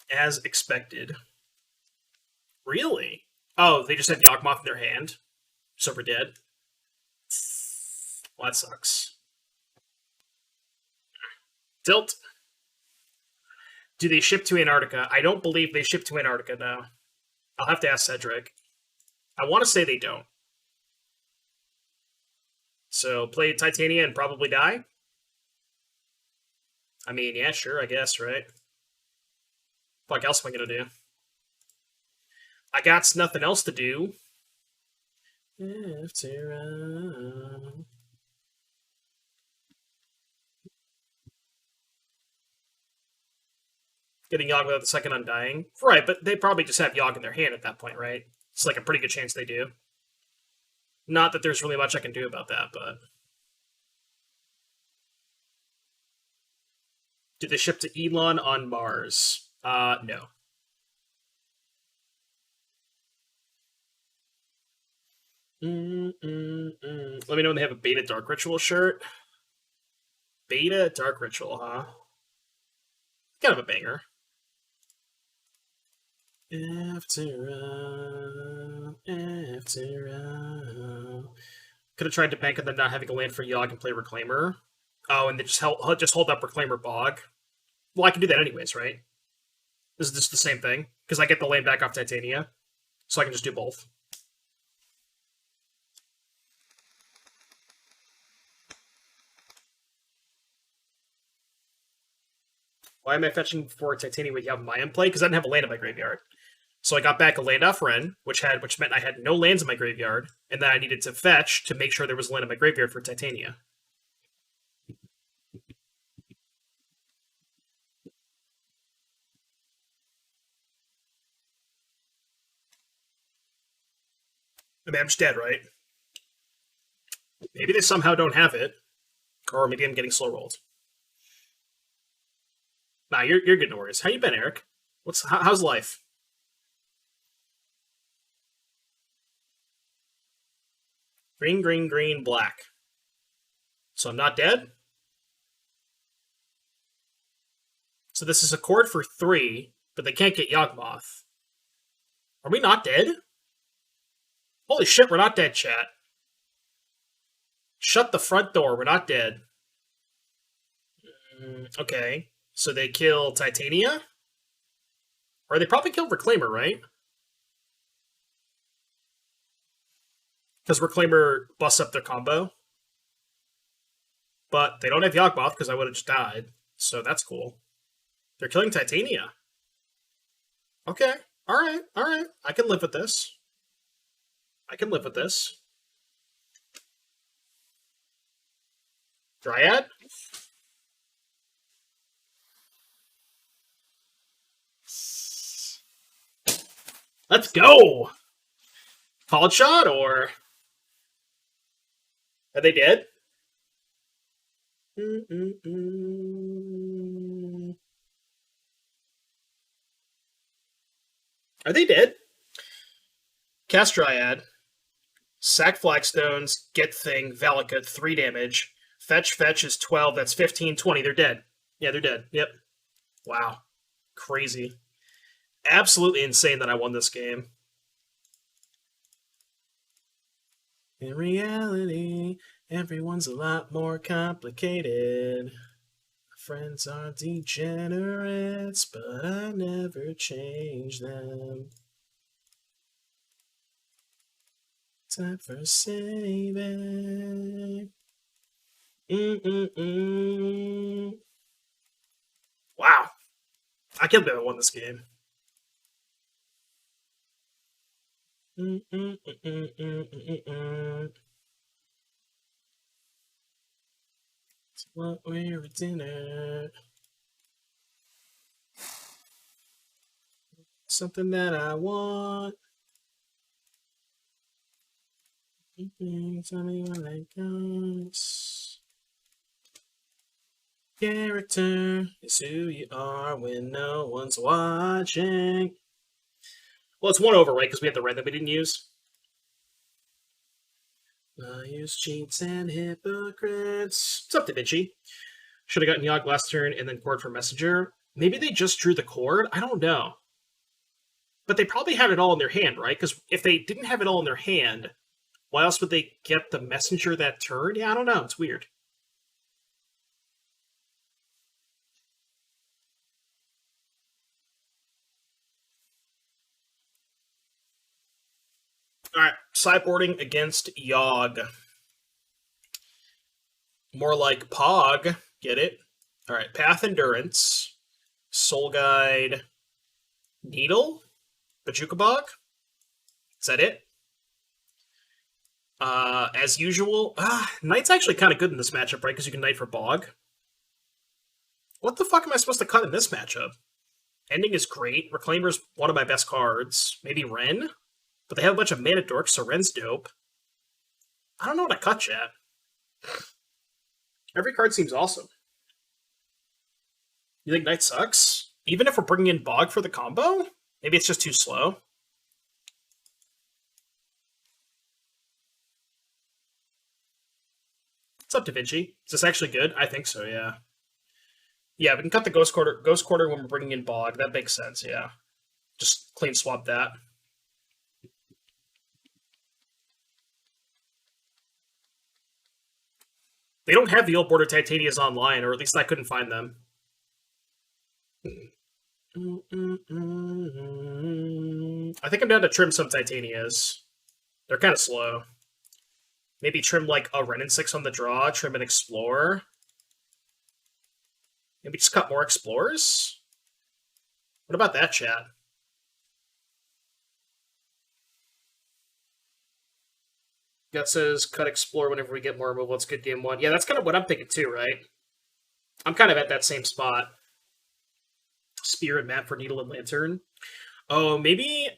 As expected. Really? Oh, they just have Yawgmoth in their hand? So we're dead? Well, that sucks. Tilt. Do they ship to Antarctica? I don't believe they ship to Antarctica now. I'll have to ask Cedric. I want to say they don't. So play Titania and probably die? I mean, yeah, sure, I guess, right? Fuck else am I gonna do? I got nothing else to do. Getting Yogg without the second Undying. Right, but they probably just have Yogg in their hand at that point, right? It's like a pretty good chance they do. Not that there's really much I can do about that, but... Do they ship to Elon on Mars? No. Let me know when they have a Beta Dark Ritual shirt. Beta Dark Ritual, huh? Kind of a banger. After all. Could have tried to bank on them not having a land for Yogg and play Reclaimer. Oh, and they just hold up Reclaimer Bog. Well, I can do that anyways, right? This is just the same thing because I get the land back off Titania, so I can just do both. Why am I fetching for Titania when you have Maya in play? Because I didn't have a land in my graveyard. So I got back a land off Ren, which meant I had no lands in my graveyard, and then I needed to fetch to make sure there was a land in my graveyard for Titania. I mean, I'm just dead, right? Maybe they somehow don't have it, or maybe I'm getting slow rolled. Nah, you're good, no worries. How you been, Eric? How's life? Green, green, green, black. So I'm not dead? So this is a cord for 3, but they can't get Yawgmoth. Are we not dead? Holy shit, we're not dead, chat. Shut the front door, we're not dead. Okay, so they kill Titania? Or they probably killed Reclaimer, right? Because Reclaimer busts up their combo. But they don't have Yawgmoth because I would have just died. So that's cool. They're killing Titania. Okay. Alright. I can live with this. Dryad? Let's go! Called shot, or... Are they dead? Are they dead? Cast Dryad. Sack Flagstones. Get Thing. Valakut. 3 damage. Fetch is 12. That's 15, 20. They're dead. Yeah, they're dead. Yep. Wow. Crazy. Absolutely insane that I won this game. In reality, everyone's a lot more complicated. Friends are degenerates, but I never change them. Time for saving. Wow. I can't believe I won this game. It's what we're at dinner. Something that I want. Tell me what I got. Character is who you are when no one's watching. Well, it's 1 over, right? Because we have the red that we didn't use. I use cheats and hypocrites. What's up, Da Vinci? Should have gotten Yogg last turn and then cord for Messenger. Maybe they just drew the cord? I don't know. But they probably had it all in their hand, right? Because if they didn't have it all in their hand, why else would they get the Messenger that turn? Yeah, I don't know. It's weird. Alright, sideboarding against Yogg. More like Pog. Get it? Alright, Path Endurance. Soul Guide. Needle? Bajuka Bog? Is that it? As usual. Knight's actually kind of good in this matchup, right? Because you can Knight for Bog. What the fuck am I supposed to cut in this matchup? Ending is great. Reclaimer's one of my best cards. Maybe Ren? But they have a bunch of mana dorks, so Ren's dope. I don't know what I cut, chat. Every card seems awesome. You think Knight sucks? Even if we're bringing in Bog for the combo? Maybe it's just too slow. What's up, Da Vinci? Is this actually good? I think so, yeah. Yeah, we can cut the Ghost Quarter when we're bringing in Bog. That makes sense, yeah. Just clean swap that. They don't have the old Border Titanias online, or at least I couldn't find them. I think I'm down to trim some Titanias. They're kind of slow. Maybe trim like a Ren and 6 on the draw, trim an Explorer. Maybe just cut more Explorers? What about that, chat? That says cut Explorer whenever we get more removal. It's good game one. Yeah, that's kind of what I'm thinking too, right? I'm kind of at that same spot. Spear and map for Needle and Lantern. Oh, maybe.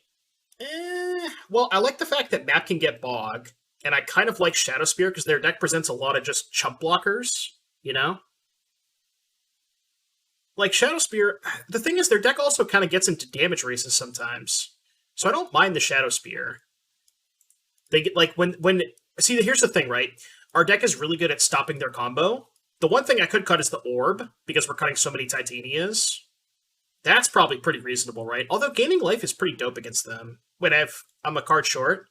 Well, I like the fact that map can get Bog, and I kind of like Shadow Spear because their deck presents a lot of just chump blockers, you know? Like Shadow Spear, the thing is, their deck also kind of gets into damage races sometimes, so I don't mind the Shadow Spear. They get like when see here's the thing, right? Our deck is really good at stopping their combo. The one thing I could cut is the Orb because we're cutting so many Titanias. That's probably pretty reasonable, right? Although gaining life is pretty dope against them. Wait, I'm a card short.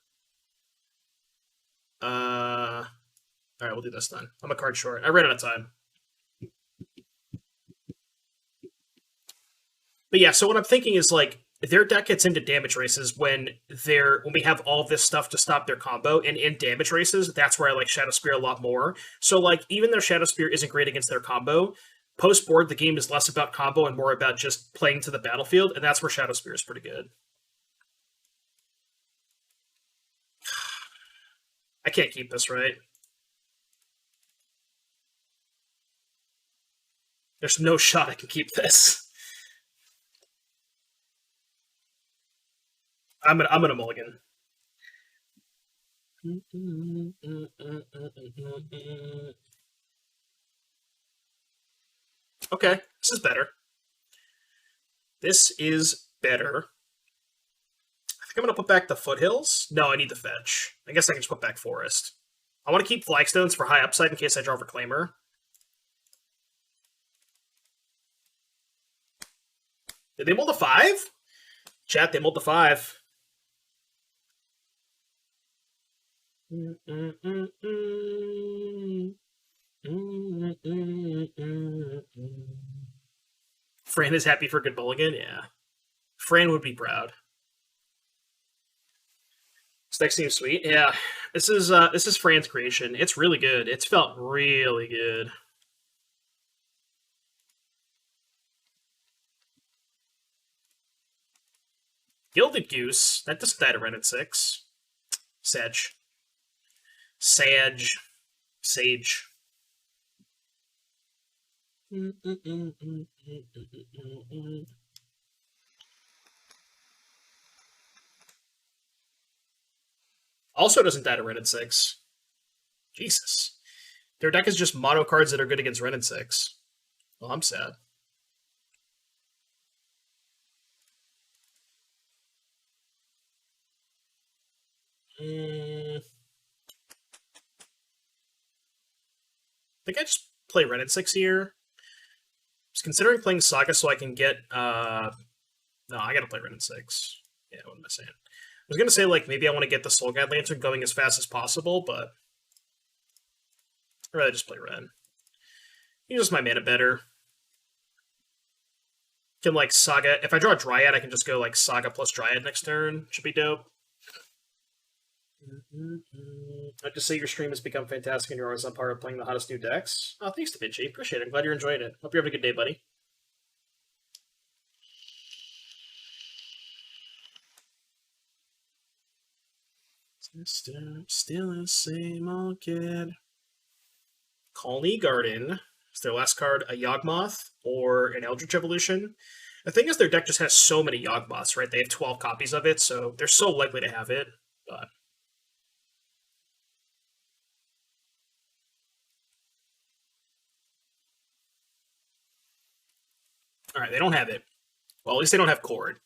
All right, we'll do this then. I'm a card short. I ran out of time. But yeah, so what I'm thinking is like their deck gets into damage races when we have all this stuff to stop their combo, and in damage races, that's where I like Shadow Spear a lot more. So like even though Shadow Spear isn't great against their combo, post board the game is less about combo and more about just playing to the battlefield, and that's where Shadow Spear is pretty good. I can't keep this, right? There's no shot I can keep this. I'm gonna mulligan. Okay, this is better. This is better. I think I'm gonna put back the Foothills. No, I need the fetch. I guess I can just put back Forest. I want to keep Flagstones for high upside in case I draw Reclaimer. Did they mold a 5? Chat, they mold the 5. Fran is happy for good mulligan? Yeah. Fran would be proud. This deck seems sweet. Yeah. This is Fran's creation. It's really good. It's felt really good. Gilded Goose. That doesn't die to Ren at 6. Sage. Sage. Also doesn't die to Ren at 6. Jesus. Their deck is just mono cards that are good against Ren at 6. Well, I'm sad. I think I just play Ren at 6 here. I was considering playing Saga so I can get... No, I gotta play Ren at 6. Yeah, what am I saying? I was gonna say, like, maybe I want to get the Soul Guide Lantern going as fast as possible, but... I'd rather just play Ren. Uses my mana better. Can, like, Saga... If I draw a Dryad, I can just go, like, Saga plus Dryad next turn. Should be dope. I'd just say your stream has become fantastic and you're always on par with playing the hottest new decks. Oh, thanks, Da Vinci. Appreciate it. I'm glad you're enjoying it. Hope you're having a good day, buddy. Still the same old kid. Colony Garden. Is their last card a Yawgmoth or an Eldritch Evolution? The thing is, their deck just has so many Yawgmoths, right? They have 12 copies of it, so they're so likely to have it. But all right, they don't have it. Well, at least they don't have Chord.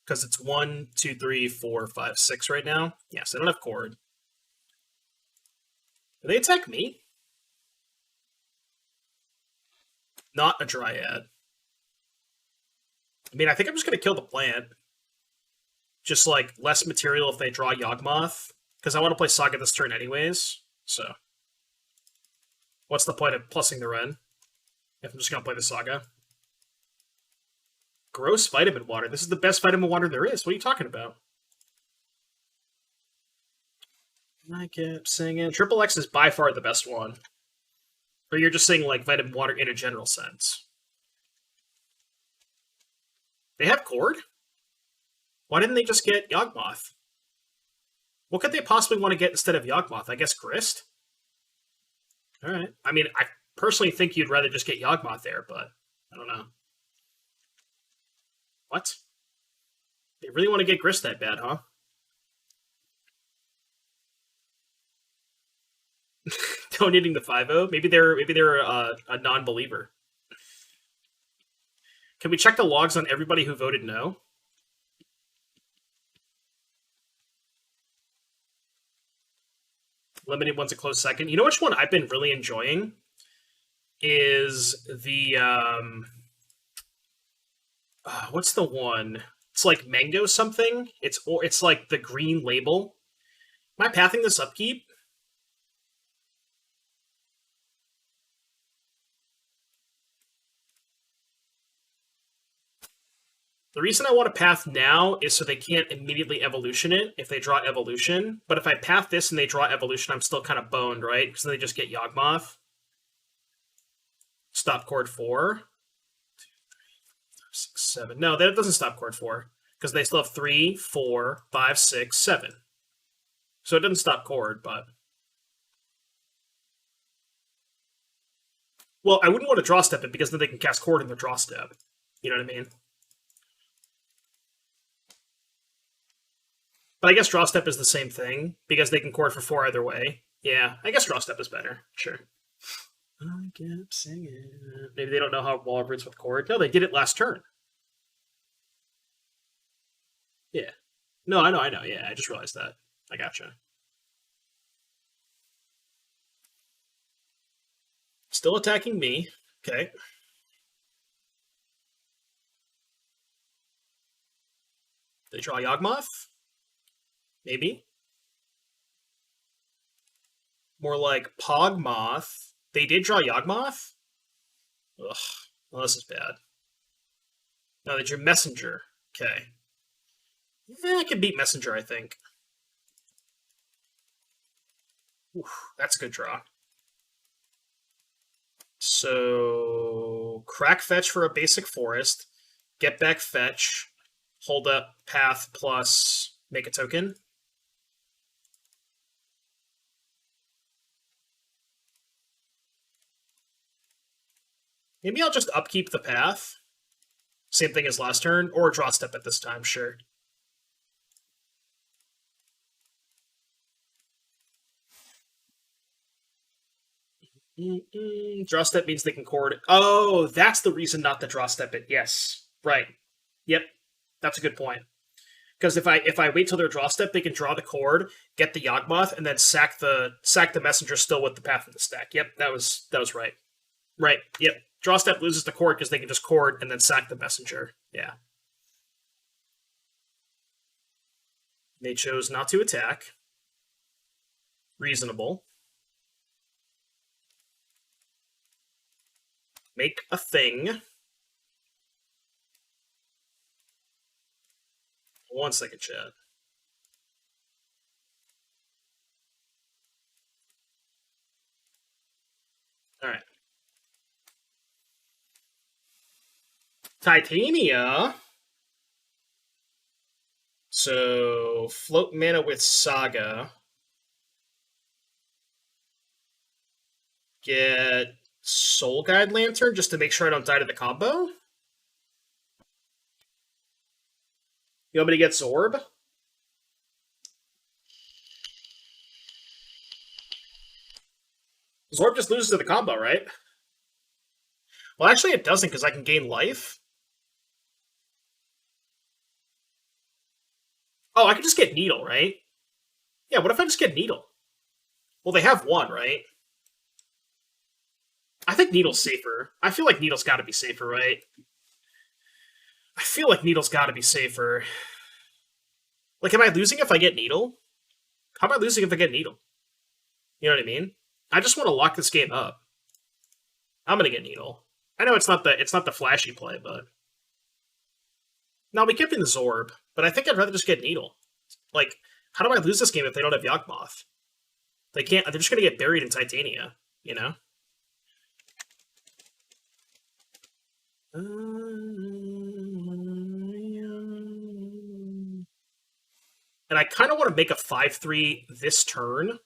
Because it's 1, 2, 3, 4, 5, 6 right now. Yes, they don't have Chord. Do they attack me? Not a Dryad. I mean, I think I'm just going to kill the plant. Just, like, less material if they draw Yawgmoth. Because I want to play Saga this turn anyways, so... What's the point of plussing the Ren if I'm just gonna play the Saga? Gross vitamin water. This is the best vitamin water there is. What are you talking about? I kept singing. Triple X is by far the best one. Or you're just saying like vitamin water in a general sense. They have Cord? Why didn't they just get Yawgmoth? What could they possibly want to get instead of Yawgmoth? I guess Grist? Alright. I mean, I personally think you'd rather just get Yawgmoth there, but I don't know. What? They really want to get Grist that bad, huh? Donating the 5-0? Maybe they're a non-believer. Can we check the logs on everybody who voted no? Limited one's a close second. You know which one I've been really enjoying? Is the what's the one? It's like mango something. It's like the green label. Am I pathing this upkeep? The reason I want to path now is so they can't immediately evolution it if they draw evolution. But if I path this and they draw evolution, I'm still kind of boned, right? Because then they just get Yawgmoth. Stop Chord 4. 2, 3, 4, 6, 7. No, that doesn't stop Chord 4. Because they still have 3, 4, 5, 6, 7. So it doesn't stop Chord, but... Well, I wouldn't want to draw step it because then they can cast Chord in their draw step. You know what I mean? But I guess draw step is the same thing because they can Chord for 4 either way. Yeah, I guess draw step is better. Sure. I kept singing. Maybe they don't know how wall roots with Chord. No, they did it last turn. Yeah. No, I know. Yeah, I just realized that. I gotcha. Still attacking me. Okay. They draw Yawgmoth? Maybe. More like Pogmoth. They did draw Yawgmoth? Ugh. Well, this is bad. No, they drew Messenger. Okay. Yeah, I could beat Messenger, I think. Oof, that's a good draw. So, crack fetch for a basic forest, get back fetch, hold up path plus make a token. Maybe I'll just upkeep the path. Same thing as last turn, or draw step at this time, sure. Draw step means they can Chord. Oh, that's the reason not to draw step it. Yes, right. Yep, that's a good point. Because if I wait till their draw step, they can draw the Chord, get the Yawgmoth, and then sack the messenger still with the path of the stack. Yep, that was right. Right. Yep. Draw step loses the Chord because they can just Chord and then sack the messenger. Yeah. They chose not to attack. Reasonable. Make a thing. 1 second, chat. All right. Titania. So, float mana with Saga. Get Soul Guide Lantern just to make sure I don't die to the combo. You want me to get Zorb? Zorb just loses to the combo, right? Well, actually it doesn't because I can gain life. Oh, I could just get Needle, right? Yeah, what if I just get Needle? Well, they have 1, right? I think Needle's safer. I feel like Needle's got to be safer, right? I feel like Needle's got to be safer. Like, am I losing if I get Needle? How am I losing if I get Needle? You know what I mean? I just want to lock this game up. I'm gonna get Needle. I know it's not the flashy play, but no, we kept in the Zorb, but I think I'd rather just get Needle. Like, how do I lose this game if they don't have Yawgmoth? They can't. They're just gonna get buried in Titania, you know. And I kind of want to make a 5/3 this turn,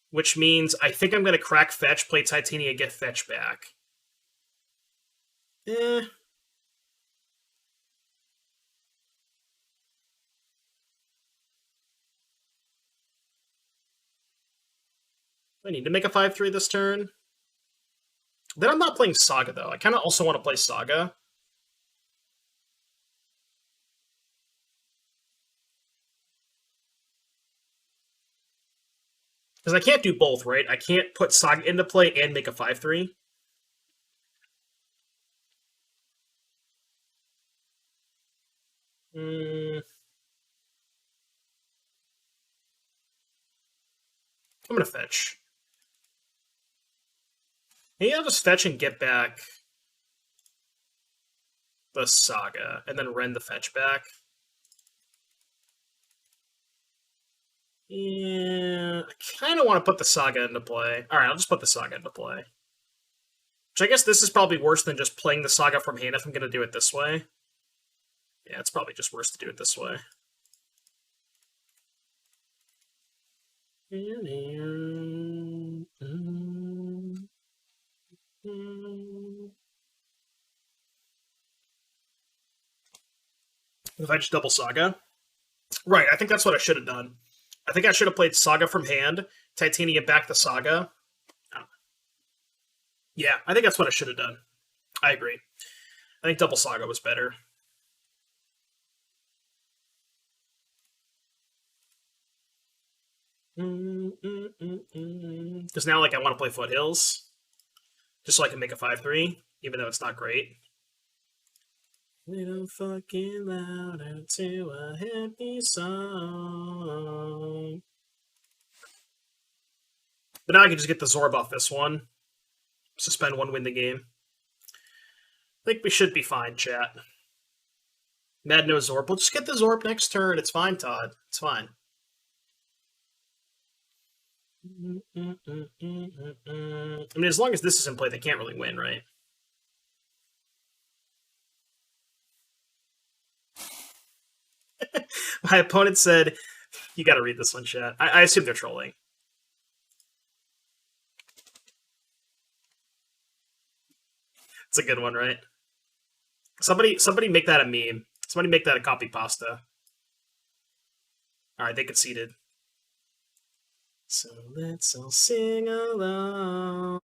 which means I think I'm going to crack fetch, play Titania, get fetch back. Eh. I need to make a 5/3 this turn. Then I'm not playing Saga, though. I kind of also want to play Saga. Because I can't do both, right? I can't put Saga into play and make a 5/3. I'm going to fetch. Maybe I'll just fetch and get back the Saga, and then rend the fetch back. Yeah, I kind of want to put the Saga into play. Alright, I'll just put the Saga into play. Which I guess this is probably worse than just playing the Saga from hand if I'm going to do it this way. Yeah, it's probably just worse to do it this way. If I just double Saga? Right, I think that's what I should have done. I think I should have played Saga from hand, Titania back the Saga. Oh. Yeah, I think that's what I should have done. I agree. I think double Saga was better. Because now, like, I want to play Foothills, just so I can make a 5/3, even though it's not great. Little fucking louder to a happy song. But now I can just get the Zorb off this one. Suspend one, win the game. I think we should be fine, chat. Mad no Zorb. We'll just get the Zorb next turn. It's fine, Todd. It's fine. I mean, as long as this is in play, they can't really win, right? My opponent said, you gotta read this one, chat. I assume they're trolling. It's a good one, right? Somebody make that a meme. Somebody make that a copy pasta. Alright, they conceded. So let's all sing along.